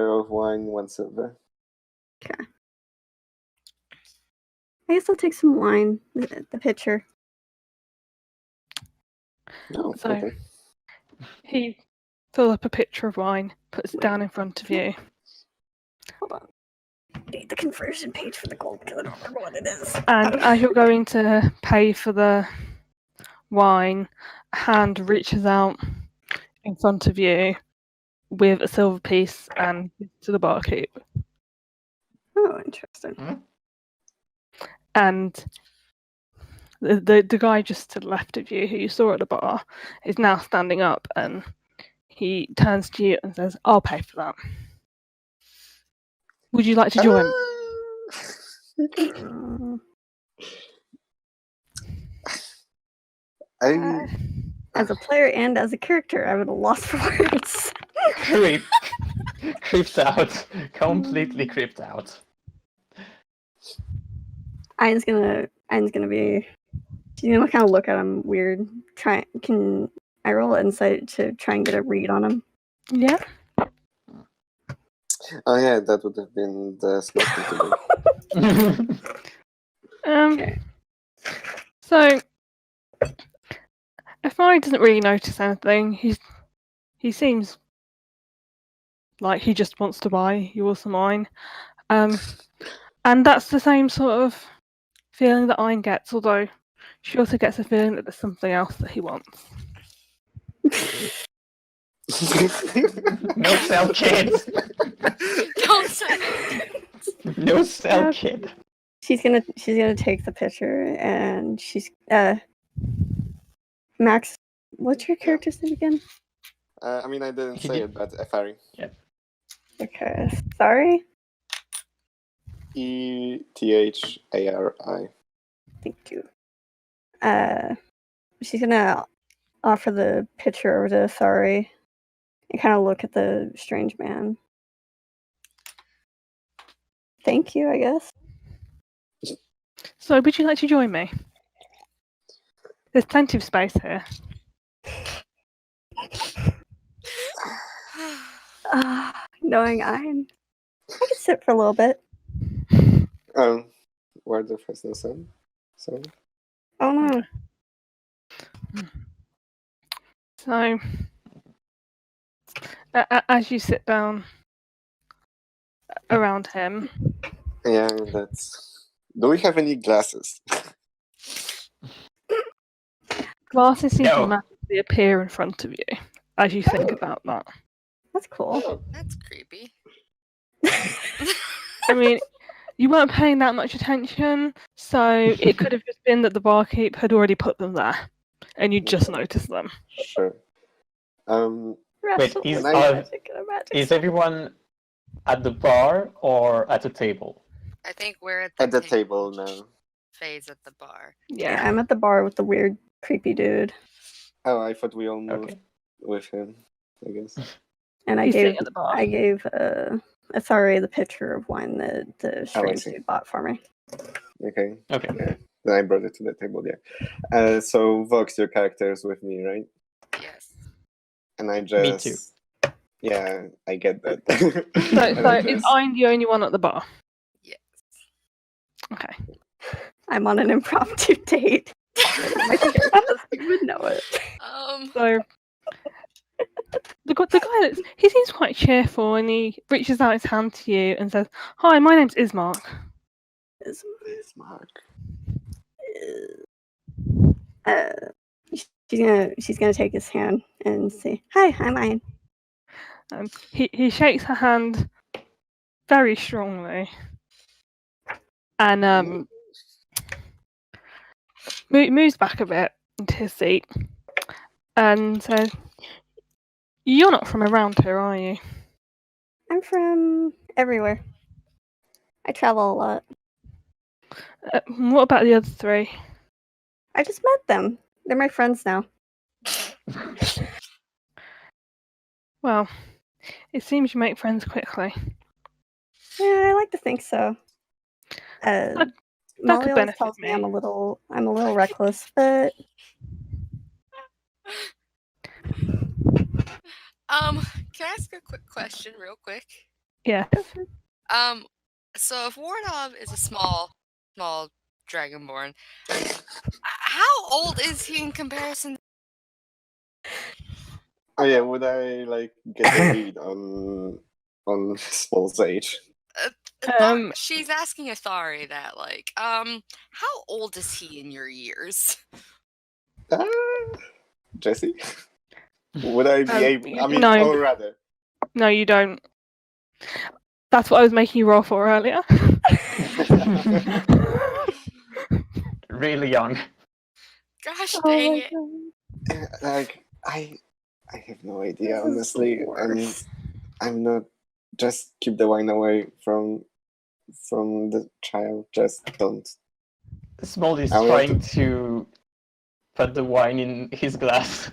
of wine, 1 silver. Okay. I guess I'll take some wine. The pitcher. No, So okay. he fills up a pitcher of wine, puts it down in front of you. Hold on. I need the conversion page for the gold because I don't remember what it is. And as you're going to pay for the wine, a hand reaches out in front of you with a silver piece and to the barkeep. Oh, interesting. And the guy just to the left of you, who you saw at the bar, is now standing up and he turns to you and says, "I'll pay for that. Would you like to join?" As a player and as a character, I would have lost for words. Creeped out. Completely creeped out. Ian's gonna be. She's gonna kind of look at him weird. Can I roll insight to try and get a read on him? Yeah. Oh yeah, that would have been the smart thing to do. Okay. So Efari doesn't really notice anything. He seems like he just wants to buy you some wine. And that's the same sort of feeling that Ian gets, although she also gets a feeling that there's something else that he wants. No sell, kids. Don't say it. No sell, kid. She's gonna take the picture and she's Max. What's your character's name again? I mean, I didn't say it, but Efari. Yeah. Okay. Sorry. Ethari. Thank you. She's gonna offer the picture over to Thari and kind of look at the strange man. Thank you, I guess. So would you like to join me? There's plenty of space here. Knowing I could sit for a little bit. Where the first no sun? So. Oh no. So as you sit down around him, Yeah, that's Do we have any glasses? Glasses seem to No. magically appear in front of you as you think about that. That's cool. That's creepy. I mean, you weren't paying that much attention, so it could have just been that the barkeep had already put them there, and you just noticed them. Sure. Wait, Wrestling magic and a magic is everyone at the bar or at the table? I think we're at the table now. Phase at the bar. Yeah, Yeah. I'm at the bar with the weird, creepy dude, Oh, I thought we all moved Okay. with him, I guess. and I He's gave sitting at the bar. Sorry, the pitcher of wine that the strange see. dude bought for me. Okay. Okay. Yeah. Then I brought it to the table, yeah. So, Vox, your character is with me, right? Yes. And I Me just... too. Yeah, I get that. So And I is just- I'm the only one at the bar? Yes. Okay. I'm on an impromptu date. My character doesn't even know it. So the guy he seems quite cheerful, and he reaches out his hand to you and says, "Hi, my name's Ismark." Is- It's Mark. she's gonna take his hand and say, "Hi, I'm Ian." He shakes her hand very strongly, and moves back a bit into his seat, and says, "You're not from around here, are you?" I'm from everywhere. I travel a lot. What about the other three? I just met them. They're my friends now. Well, it seems you make friends quickly. Yeah, I like to think so. That Molly could always benefit tells me me. I'm a little reckless, but Can I ask a quick question real quick? Yeah. So if Wardov is a small dragonborn, how old is he in comparison? Oh yeah, would I like get a read on Small's age? She's asking Athari that, like, how old is he in your years? Jesse? Would I be able? I mean, no. or rather, No, you don't. That's what I was making you roll for earlier. Really young. Gosh oh dang my it! god, like I have no idea. this is Honestly, the worst. I'm not. Just keep the wine away from the child. Just don't. Small is I want trying to put the wine in his glass.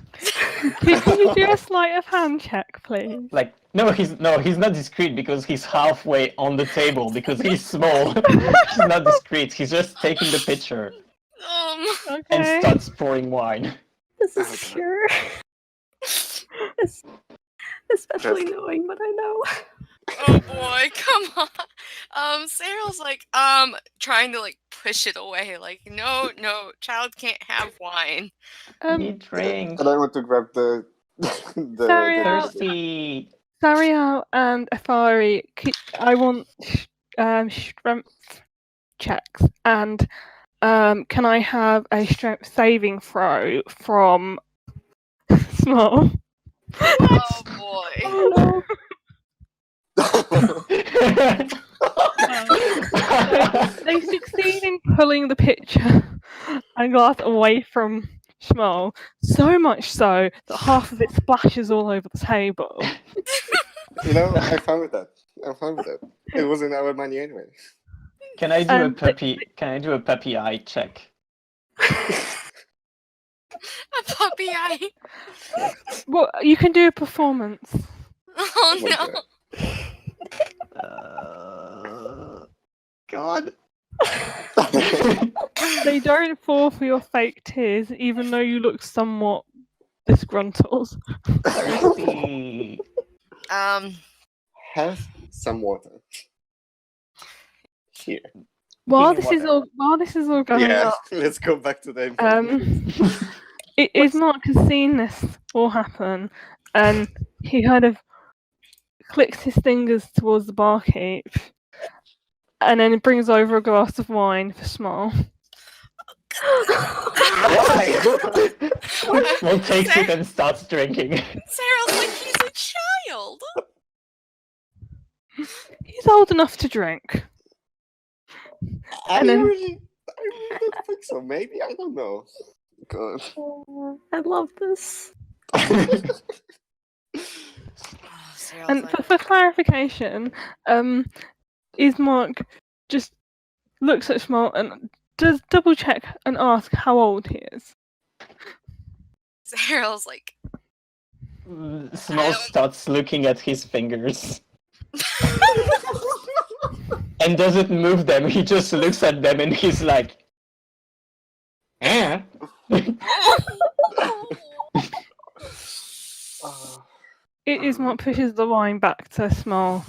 Can you do a sleight of hand check, please? Like, he's not discreet because he's halfway on the table because he's small. He's not discreet. He's just taking the pitcher and Okay. starts pouring wine. This Oh, is God. pure. Especially Just- knowing what I know. Oh boy, come on. Cyril's like, trying to like push it away. Like, no, child can't have wine. Me drink. And I want to grab the Sorry, Thirsty. Sariel and Afari, I want strength checks, and can I have a strength saving throw from Small? Oh boy. Oh no. They succeed in pulling the pitcher and glass away from Schmoll, so much so that half of it splashes all over the table. I found that. It was in our money anyway. Can I do a But- puppy eye check? A puppy eye. Well, you can do a performance. Oh my no. God. They don't fall for your fake tears, even though you look somewhat disgruntled. Thirsty. Have some water. Here. While Give this me is all going Yeah, on, let's go back to the it is Mark has seen this all happen, and he kind of clicks his fingers towards the barkeep and then brings over a glass of wine for Small. Small takes it and starts drinking. Sarah's like, he's a child. He's old enough to drink. I And then- really don't think so. Maybe, I don't know. God. I love this. Oh, Sarah's And like, for clarification, Ismark just looks at Small and does double check and ask how old he is. Sarah's like, Small starts looking at his fingers and doesn't move them. He just looks at them and he's like, eh. Ismark pushes the wine back to Small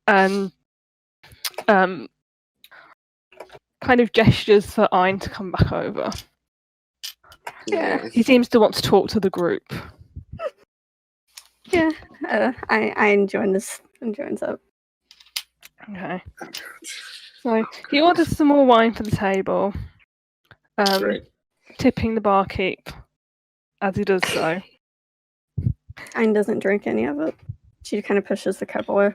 and kind of gestures for Ein to come back over. Yeah. He seems to want to talk to the group. Yeah, I join this and joins up. Okay. So he orders some more wine for the table, Great. tipping the barkeep as he does so. Ayn doesn't drink any of it. She kind of pushes the cup away.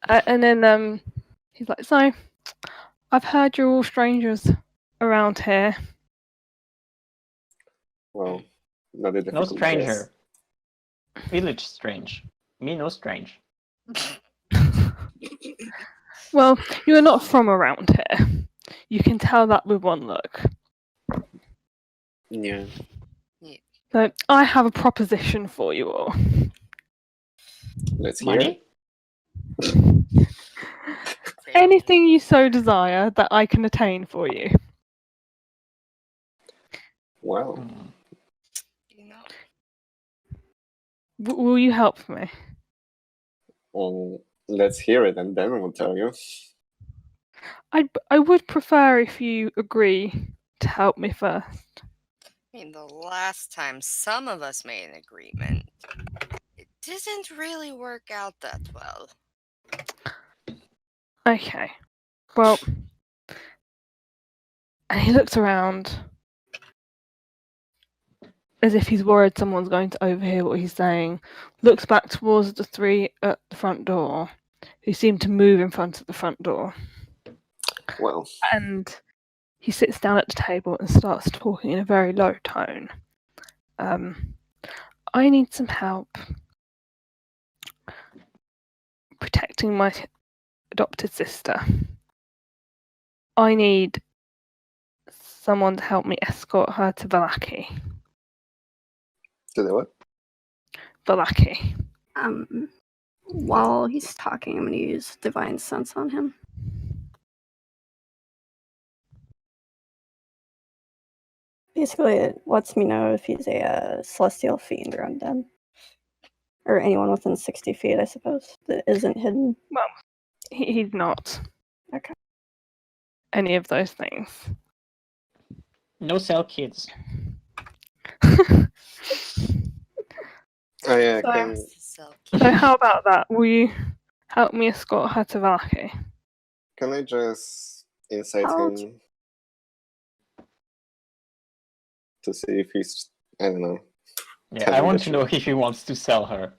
And then he's like, "So, I've heard you're all strangers around here." Well, not a No difficult stranger. Village strange. Me no strange. Well, you're not from around here. You can tell that with one look. guess. Yeah. So I have a proposition for you all. Let's hear it. Money? Anything you so desire that I can attain for you. Wow. Hmm. you know, Will you help me? Well, let's hear it and then we'll tell you. I would prefer if you agree to help me first. I mean, the last time some of us made an agreement, it didn't really work out that well. Okay. Well, and he looks around as if he's worried someone's going to overhear what he's saying, looks back towards the three at the front door, who seem to move in front of the front door, Well, and he sits down at the table and starts talking in a very low tone. I need some help protecting my adopted sister. I need someone to help me escort her to Valaki. to the what? Valaki. While he's talking, I'm going to use Divine Sense on him. Basically, it lets me know if he's a celestial fiend or undead. Or anyone within 60 feet, I suppose, that isn't hidden. He's not. Okay. Any of those things. No cell kids. Oh yeah, So- So how about that? Will you help me escort her to Valaki? can I just insight How old- him to see if he's, I don't know. Yeah, Tell I me want the to know truth. if he wants to sell her.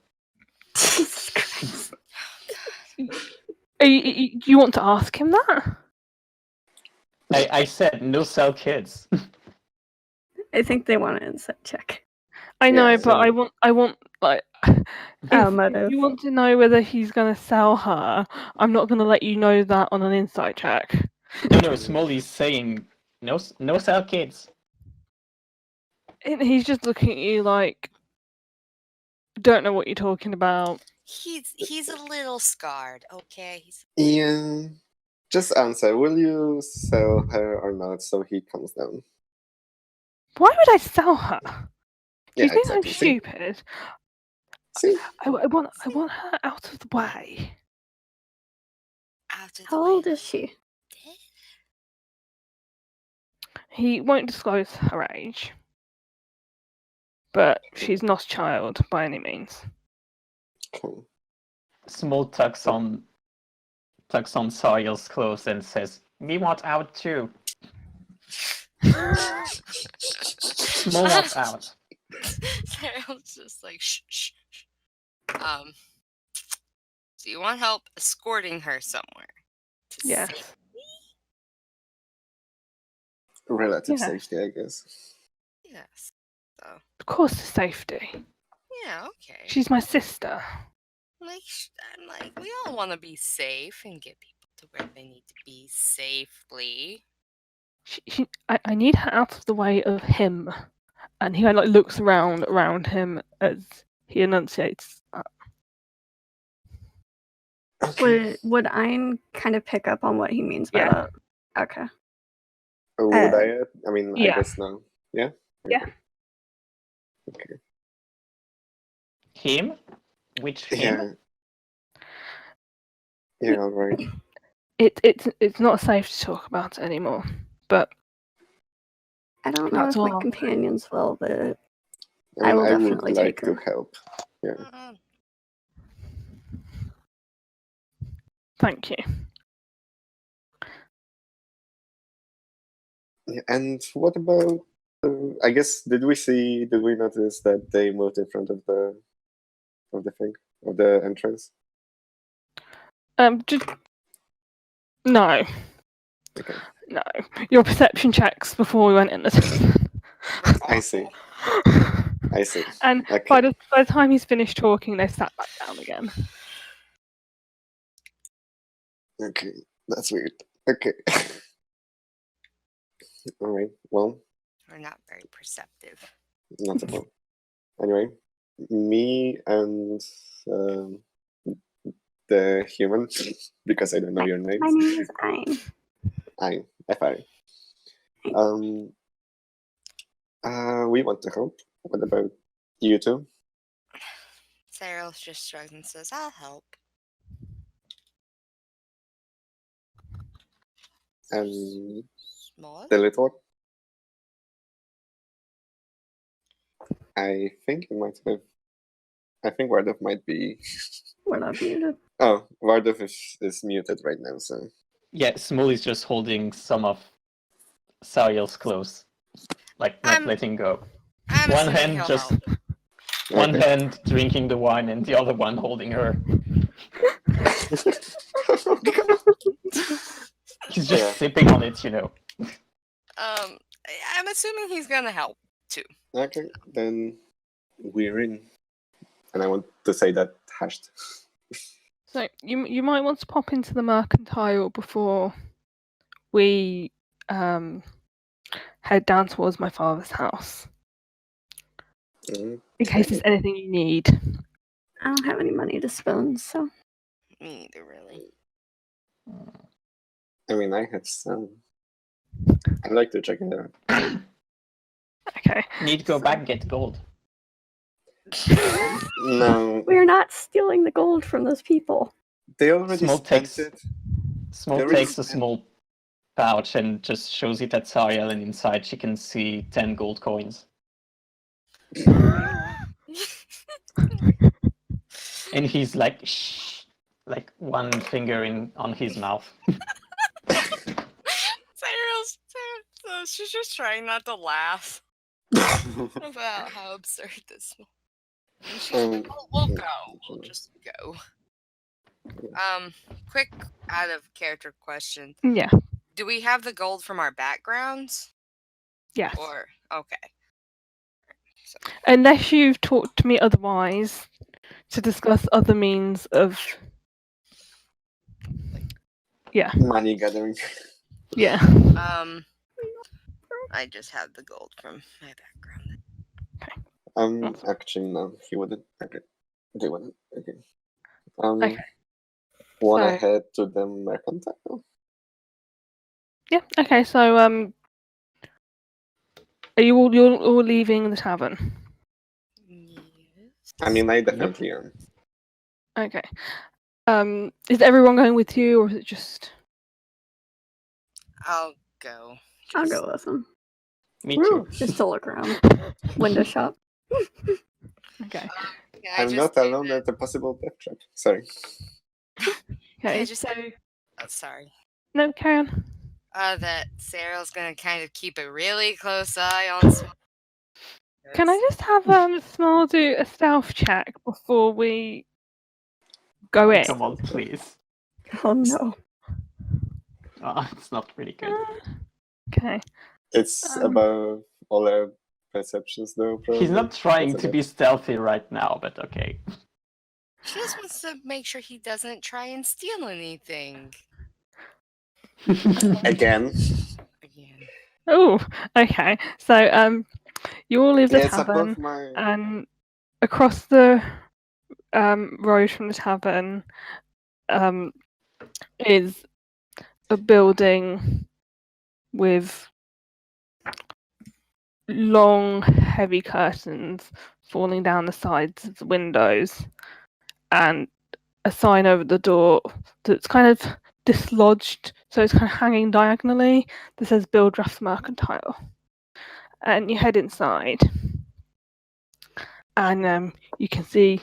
Jesus Christ. You want to ask him that? I said no cell kids. I think they want an insight check. I know, Yeah, but so- I want like if Motive. you want to know whether he's gonna sell her, I'm not gonna let you know that on an insight check. No, Smolly's saying no cell kids. And he's just looking at you like, don't know what you're talking about. He's a little scarred, okay? Yeah. Just answer, will you sell her or not so he comes down? Why would I sell her? Do you Yeah, think exactly. I'm See? stupid? See? I want her out of the way. Out of the How way. old is she? He won't disclose her age, but she's not a child by any means. Cool. Small tucks on tucks on Sawyer's clothes and says, "We want out too. Small us out." Cyril's just like, shh, shh, shh. So you want help escorting her somewhere? To Yes. safety? Relative Yeah. safety, I guess. Yes. So, Of course, the safety. yeah, okay. She's my sister. I'm like, we all want to be safe and get people to where they need to be safely. I need her out of the way of him. And he like looks around him as he enunciates that. Would Ein kind of pick up on what he means by Yeah. that? Okay. Would I? I mean, I yeah. guess no. Yeah? Yeah. Okay. Him? Which him? Yeah. Yeah, alright. It's not safe to talk about it anymore. But I don't know That's if my all. companions will, but I I mean, will I would definitely like take to her. help. Yeah. thank you. Yeah, and what about? I guess did we notice that they moved in front of the thing of the entrance? Just no. Okay, No. Your perception checks before we went in the I see. I see. And Okay. by the time he's finished talking, they sat back down again. Okay, that's weird. Okay. All right. Well, We're not very perceptive. not at all. Anyway, me and the human, because I don't know your names. My name is Ein. FI. We want to help. What about you two? Cyril just shrugs and says, I'll help. And Small? the little one? I think you might have. I think Wardov might be. We're not muted. Oh, Wardov is muted right now, so. Yeah, Smolly's just holding some of Sawyer's clothes. Like not letting go. I'm One assuming hand he'll just help. one Okay. hand drinking the wine and the other one holding her. Oh, God. He's just Yeah. sipping on it, you know. I'm assuming he's gonna help too. Okay, then we're in. And I want to say that hashed. So you might want to pop into the mercantile before we head down towards my father's house. Mm, In case there's anything you need. I don't have any money to spend, so Me either, really. I mean, I have some. I'd like to check it out. Okay. Need to go back and get gold. No, we're not stealing the gold from those people. they already Small spent takes- it. Small There takes is- a small pouch and just shows it at Sariel, and inside she can see 10 gold coins. And he's like, shh, like one finger on his mouth. She's just trying not to laugh about how absurd this was. And she's like, we'll go. We'll just go. Quick out of character question. Yeah. Do we have the gold from our backgrounds? Yes. Or okay. So, Unless you've talked to me otherwise to discuss other means of Money gathering. yeah. I just have the gold from my background. Actually, no, he wouldn't. Okay. They wouldn't. Okay. Okay. Wanna So- head to the mercantile? Yeah. Okay. So are you're all leaving the tavern? Yes. I mean, I definitely am. Okay. Is everyone going with you, or is it just? I'll go. I'll Just- go with them. Me Woo, too. just to look around. Window shop. Okay. Yeah, I I'm just not do alone that. at the possible death trap. Sorry. Okay. just- So Oh, sorry. No, carry on. That Sarah's gonna kind of keep a really close eye on. Can I just have Small do a stealth check before we go in? Come on, please. Oh no. Oh, it's not really good. Okay. It's Um, above all our perceptions, though. Probably. He's not trying That's to okay. be stealthy right now, but okay. She just wants to make sure he doesn't try and steal anything Again. again. Oh, okay. So you all leave the Yeah, it's tavern, above my. and across the road from the tavern is a building with long, heavy curtains falling down the sides of the windows, and a sign over the door that's kind of dislodged, so it's kind of hanging diagonally, that says Bill Drafts Mercantile. And you head inside, and you can see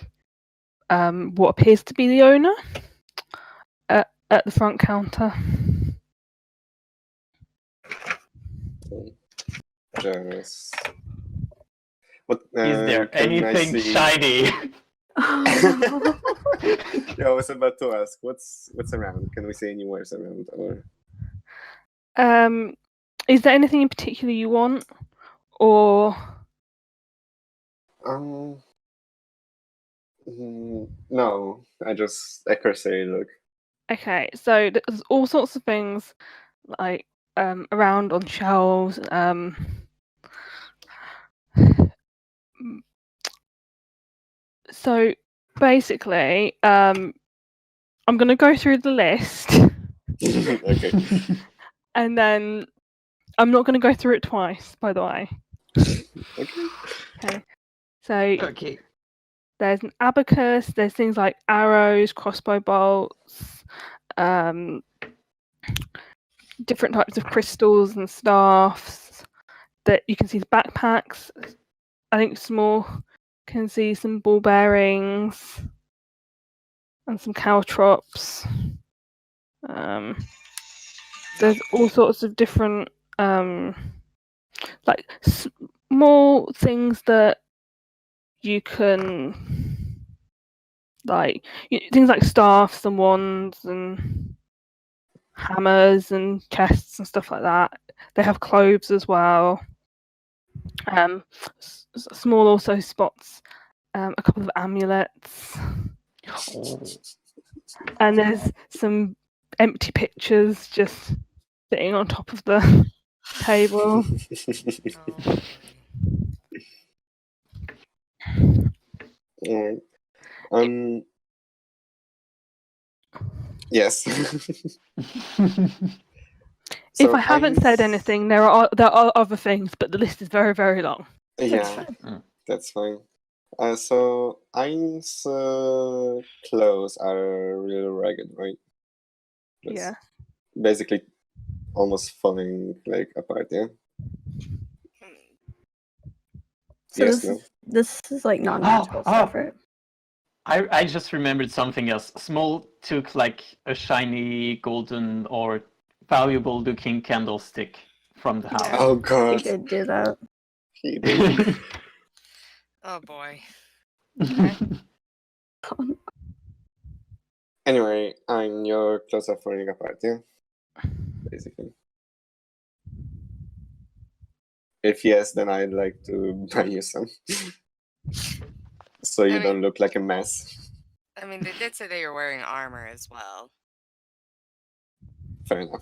what appears to be the owner at the front counter. Jonas. What? Is there can I anything see- shiny? Oh, Yeah, I was about to ask. What's around? Can we see anywhere around? Or Is there anything in particular you want, or no? I just a cursory look. okay? So there's all sorts of things like around on shelves. So basically, I'm going to go through the list, Okay. and then I'm not going to go through it twice. By the way, Okay. okay. So Okay. there's an abacus. There's things like arrows, crossbow bolts, different types of crystals and staffs. That you can see the backpacks. I think Small can see some ball bearings and some caltrops. There's all sorts of different like small things that you can things like staffs and wands and hammers and chests and stuff like that. They have cloves as well. Small also spots a couple of amulets, Oh. and there's some empty pitchers just sitting on top of the table. Alright. Yes. If I haven't said anything, there are other things, but the list is very, very long. Yeah, that's fine. So Ain's clothes are really ragged, right? That's Yeah. basically almost falling like apart. Yeah. so Yes. this No. is this is like non-magical stuff, right? I just remembered something else. Small took like a shiny golden or valuable looking candlestick from the house. Oh He God. did do that. He did. Oh boy. Anyway, your clothes are falling apart. Yeah. Basically. If yes, then I'd like to buy you some, so you I don't look like a mess. I mean, they did say they were wearing armor as well. Fair enough.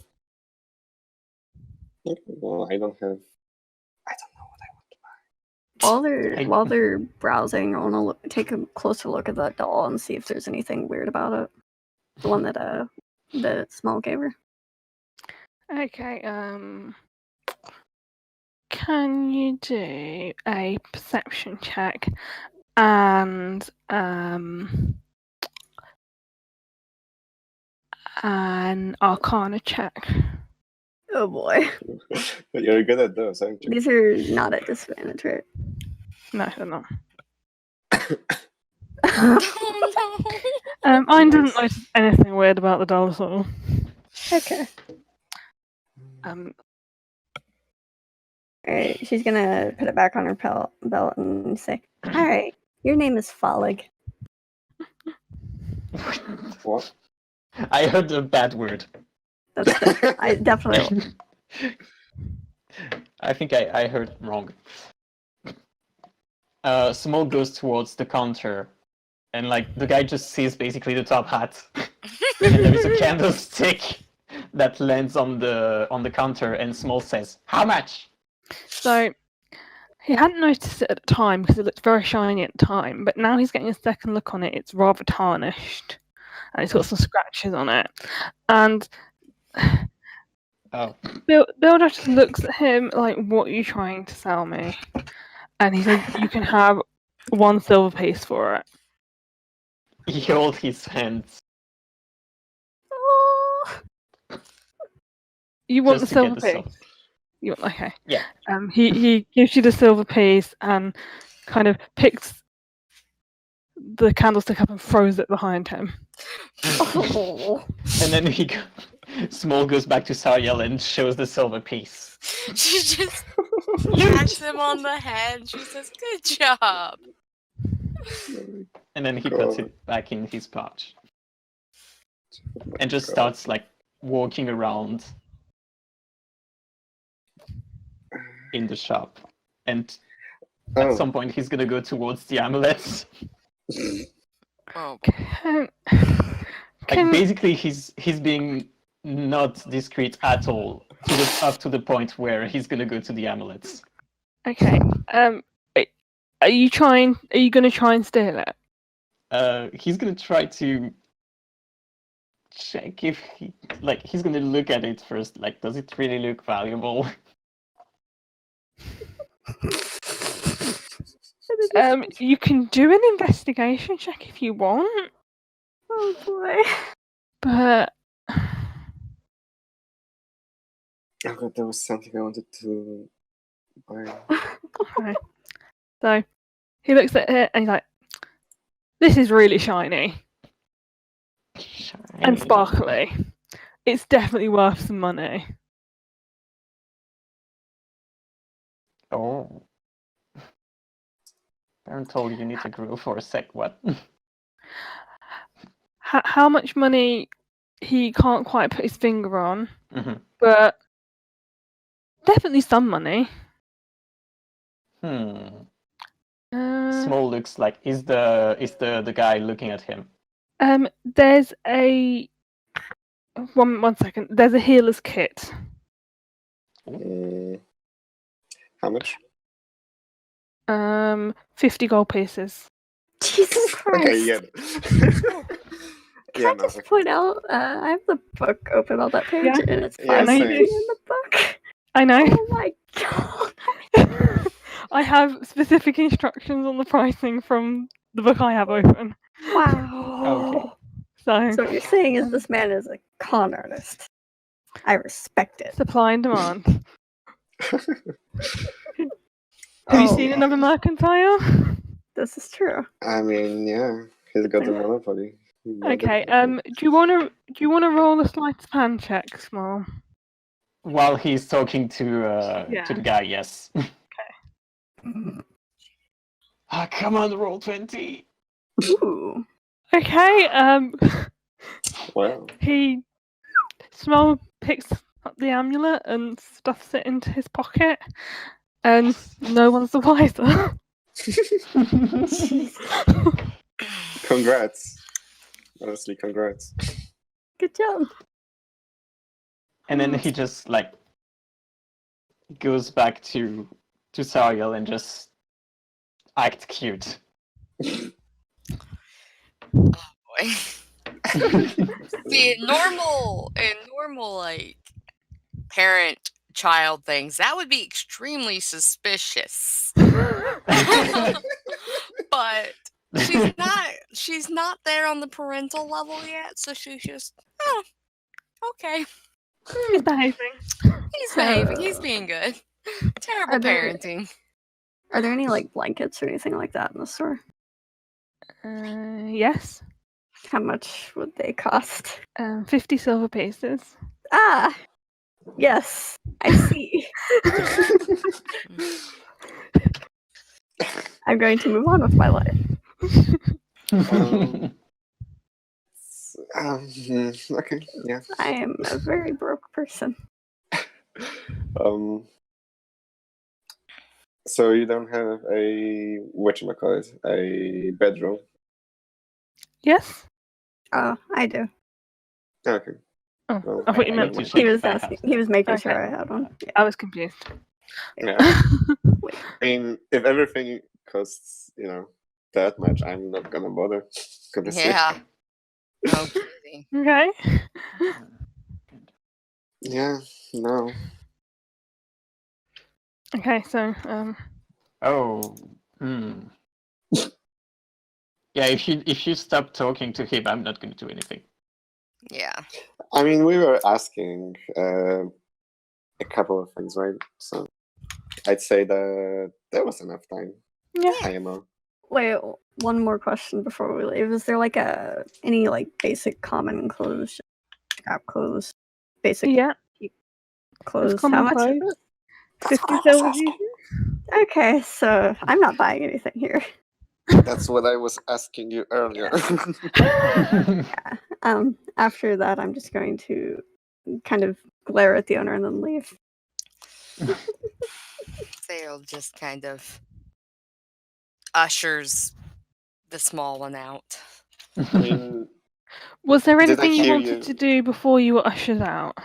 Okay, well, I don't know what I want to buy. While they're browsing, I want to take a closer look at that doll and see if there's anything weird about it. The one that Small gave her. Okay. Can you do a perception check and an Arcana check? Oh boy, You're good at those, aren't you? these are not at disadvantage, right? No, they're not. Oh I Nice. didn't notice anything weird about the doll at all. Okay. Um, Alright, she's gonna put it back on her belt and say, Alright, your name is Follig. What? I heard a bad word. That's good. I definitely I think I heard wrong. Small goes towards the counter, and like the guy just sees basically the top hat, and there is a candlestick that lands on the counter, and Small says, "How much?" so he hadn't noticed it at the time because it looked very shiny at the time, but now he's getting a second look on it. It's rather tarnished, and it's got some scratches on it. And Oh, Builder just looks at him like, "What are you trying to sell me?" And he says, "You can have 1 silver piece for it." he holds his hands Oh, You want just the to get silver the piece? silver. You want, okay. Yeah. He gives you the silver piece and kind of picks the candlestick up and throws it behind him. oh. And then Small goes back to Sariel and shows the silver piece. She just pats him on the head. She says, "Good job." And then he puts it back in his pouch. And just starts like walking around in the shop. And at some point he's gonna go towards the amulets. Oh, Like basically he's being not discreet at all. Up to the point where he's gonna go to the amulets. Okay. Are you gonna try and steal it? He's gonna try to check if he's gonna look at it first. Like, does it really look valuable? You can do an investigation check if you want, Oh boy. but Oh god, there was something I wanted to buy. okay. So he looks at it and he's like, "This is really shiny and sparkly. It's definitely worth some money." Oh. Baron told you need to grow for a sec. What? How much money he can't quite put his finger on, Mhm. but definitely some money. Small looks like is the guy looking at him. There's a one second. There's a healer's kit. How much? 50 gold pieces. Jesus Christ. Okay, yeah. Can I just point out, I have the book open on that page, Yeah. and it's Yeah, 5 same. in the book. I know. Oh my god. I have specific instructions on the pricing from the book I have open. Wow. Okay. So what you're saying is this man is a con artist. I respect it. Supply and demand. Have you seen another mercantile? This is true. I mean, yeah, he's got the monopoly. Okay. Do you wanna roll a sleight of hand check, Small? While he's talking to the guy, yes. Ah, come on, roll 20. Ooh. Okay. Wow. Small picks up the amulet and stuffs it into his pocket, and no one's the wiser. Congrats. Honestly, congrats. Good job. And then he just like goes back to Sariel and just act cute. boy. See, normal like parent-child things, that would be extremely suspicious. But she's not there on the parental level yet, so she's just, oh, okay. He's behaving. He's behaving. He's being good. Terrible parenting. Are there any like blankets or anything like that in the store? Yes. How much would they cost? 50 silver pieces. Ah, yes, I see. I'm going to move on with my life. Okay, yeah. I am a very broke person. So you don't have a whatchamacallit, a bedroom? Yes? Oh, I do. Okay. Oh, Well, I thought you I meant need to He check was if I have asking. that. He was making Okay. sure I had one. Yeah. I was confused. yeah. I mean, if everything costs, that much, I'm not gonna bother. Honestly. Yeah. No kidding. Okay. Yeah. No. Okay, so Oh. Yeah, if you stop talking to him, I'm not going to do anything. Yeah. I mean, we were asking a couple of things, right? So I'd say that there was enough time. yeah. IMO. Wait, one more question before we leave. Is there like any like basic common clothes, scrap clothes, basic Yeah. clothes? common How much clothes. is it? 50 silver pieces. Okay, so I'm not buying anything here. That's what I was asking you earlier. After that, I'm just going to kind of glare at the owner and then leave. They'll just kind of ushers the small one out. I mean, Was there Did I anything you hear wanted you? to do before you were ushered out?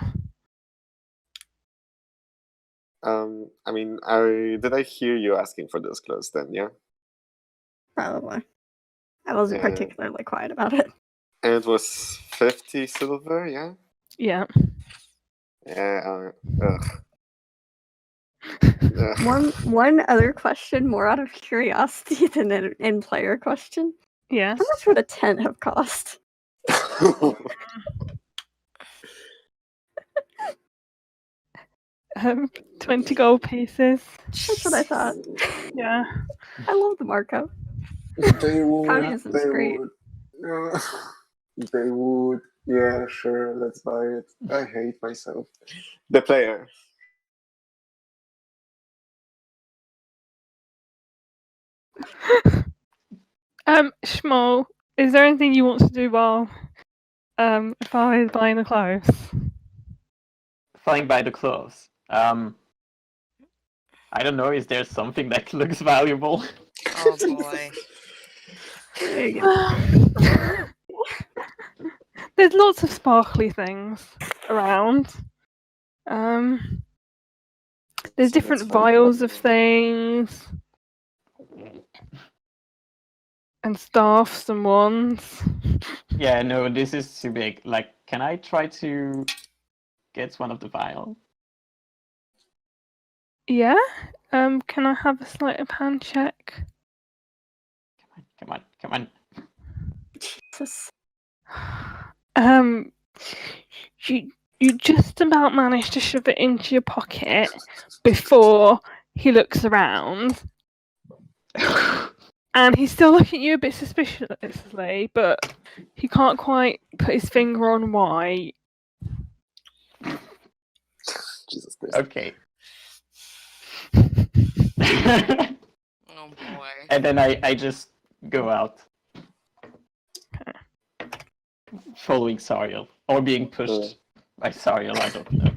did I hear you asking for those clothes then? Yeah. Probably. I wasn't Yeah. particularly quiet about it. And it was 50 silver, yeah? Yeah. Yeah, ugh. Ugh. One other question, more out of curiosity than an in-player question. Yeah. How much would a tent have cost? 20 gold pieces. That's what I thought. Yeah. I love the markup. They would. Communism's They great. would. They would. Yeah, sure, let's buy it. I hate myself. The player. Shmuel, is there anything you want to do while if I was buying the clothes? Flying by the clothes. I don't know. Is there something that looks valuable? Oh boy. There you go. There's lots of sparkly things around. There's different That's fine. vials of things and staffs and wands. Yeah, no, this is too big. Like, can I try to get one of the vials? Yeah. Can I have a sleight of hand check? Come on. Jesus. You just about manage to shove it into your pocket before he looks around. And he's still looking at you a bit suspiciously, but he can't quite put his finger on why. Jesus Christ. Okay. Oh boy. And then I just go out. Following Sariel. Or being pushed by Sariel, I don't know.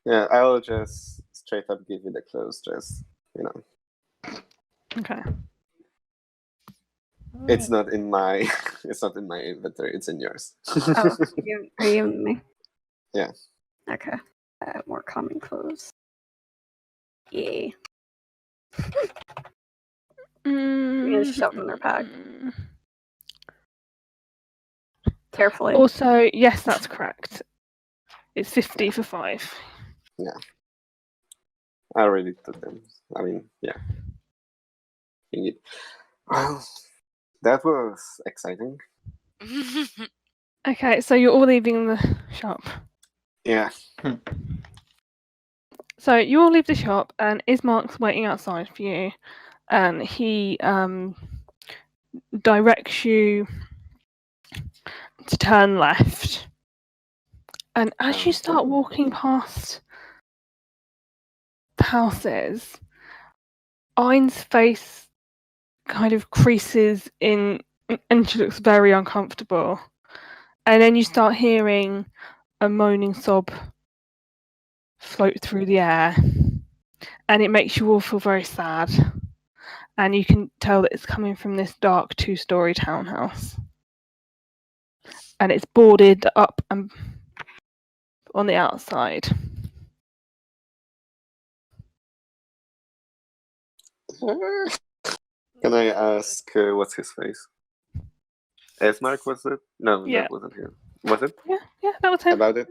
Yeah, I'll just straight up give you the clothes, just, Okay. It's not in my inventory, it's in yours. Oh, are you giving me? Yeah. Okay. More common clothes. Yay. Mm, Just shove it in their bag. Carefully. Also, yes, that's correct. It's 50 for 5. I already took them. I mean, yeah. Indeed. Well, that was exciting. Okay, so you're all leaving the shop. Yeah. So you all leave the shop, and Ismark's waiting outside for you, and he directs you to turn left. And as you start walking past the houses, Ein's face kind of creases in, and she looks very uncomfortable. And then you start hearing a moaning sob float through the air, and it makes you all feel very sad. And you can tell that it's coming from this dark 2-story townhouse. And it's boarded up and on the outside. Can I ask what's his face? Esmark, was it? No, Yeah. that wasn't him. Was it? Yeah, that was him. About it?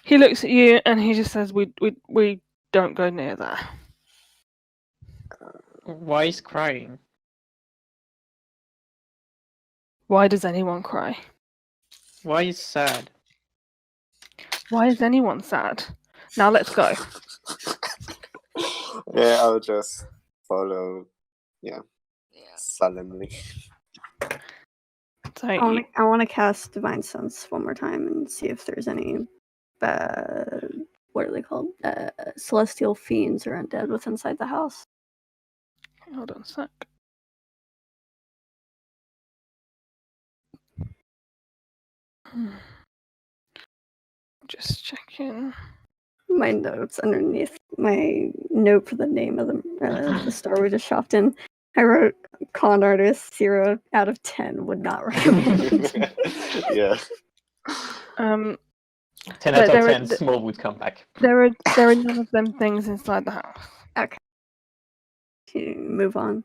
He looks at you and he just says, "We don't go near there." Why is crying? Why does anyone cry? Why is sad? Why is anyone sad? Now let's go. Yeah, I'll just follow. Yeah. Solemnly. So I want to cast Divine Sense one more time and see if there's any, what are they called? Celestial fiends or undead with inside the house. hold on a sec. Just checking. My notes underneath my note for the name of the store we just shopped in. I wrote con artist 0 out of 10 would not recommend. Yeah. 10 But out of there are- 10, Small would come back. There are none of them things inside the house. To move on.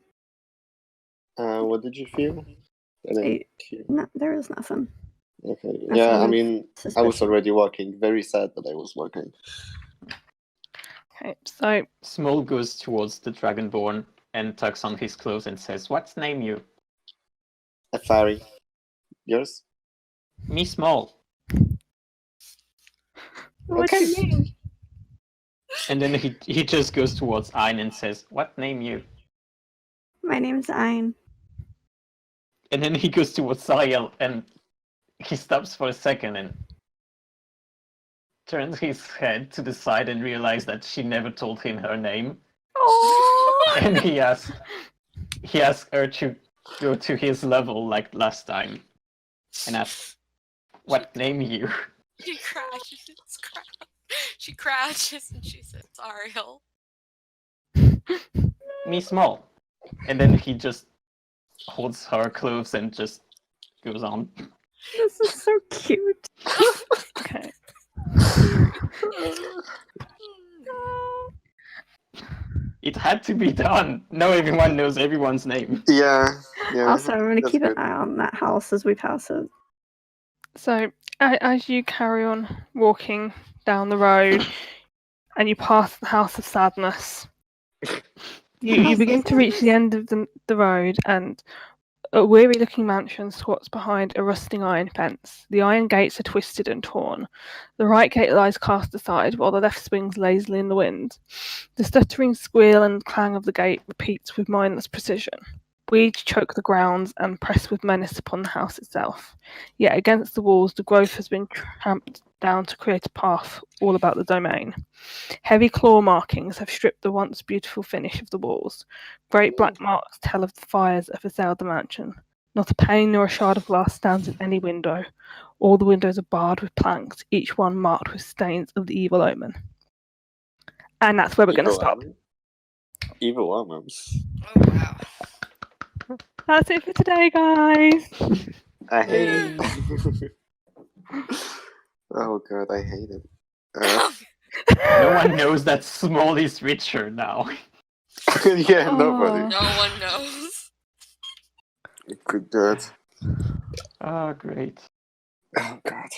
What did you feel? No, there is nothing. Okay. Nothing Yeah, I mean, I was suspicious. already walking. Very sad that I was walking. Okay, so Small goes towards the Dragonborn and tucks on his clothes and says, "What's name you?" A fairy. Yours? Me Small. What do you mean? And then he just goes towards Ein and says, "What name you?" My name's Ein. And then he goes towards Sariel and he stops for a second and turns his head to the side and realizes that she never told him her name. Oh, And he asks her to go to his level like last time and ask, "What name you?" She crashes. She crashes and she says, "Ariel." Me Small. And then he just holds her clothes and just goes on. this is so cute. okay. It had to be done. Now everyone knows everyone's name. Yeah. Also, I'm going to that's keep good. an eye on that house as we pass it. So as you carry on walking down the road and you pass the House of Sadness, you begin to reach the end of the road, and a weary-looking mansion squats behind a rusting iron fence. The iron gates are twisted and torn. The right gate lies cast aside, while the left swings lazily in the wind. The stuttering squeal and clang of the gate repeats with mindless precision. Weeds choke the grounds and press with menace upon the house itself. Yet against the walls, the growth has been tramped down to create a path all about the domain. Heavy claw markings have stripped the once beautiful finish of the walls. Great black marks tell of the fires of assailed the mansion. Not a pane nor a shard of glass stands in any window. All the windows are barred with planks, each one marked with stains of the evil omen. And that's where we're going to stop. Evil omens. Oh wow. That's it for today, guys. I hate it. Oh god, I hate it. No one knows that Small is richer now. Yeah, Oh. nobody. No one knows. Good god. Oh, great. Oh god.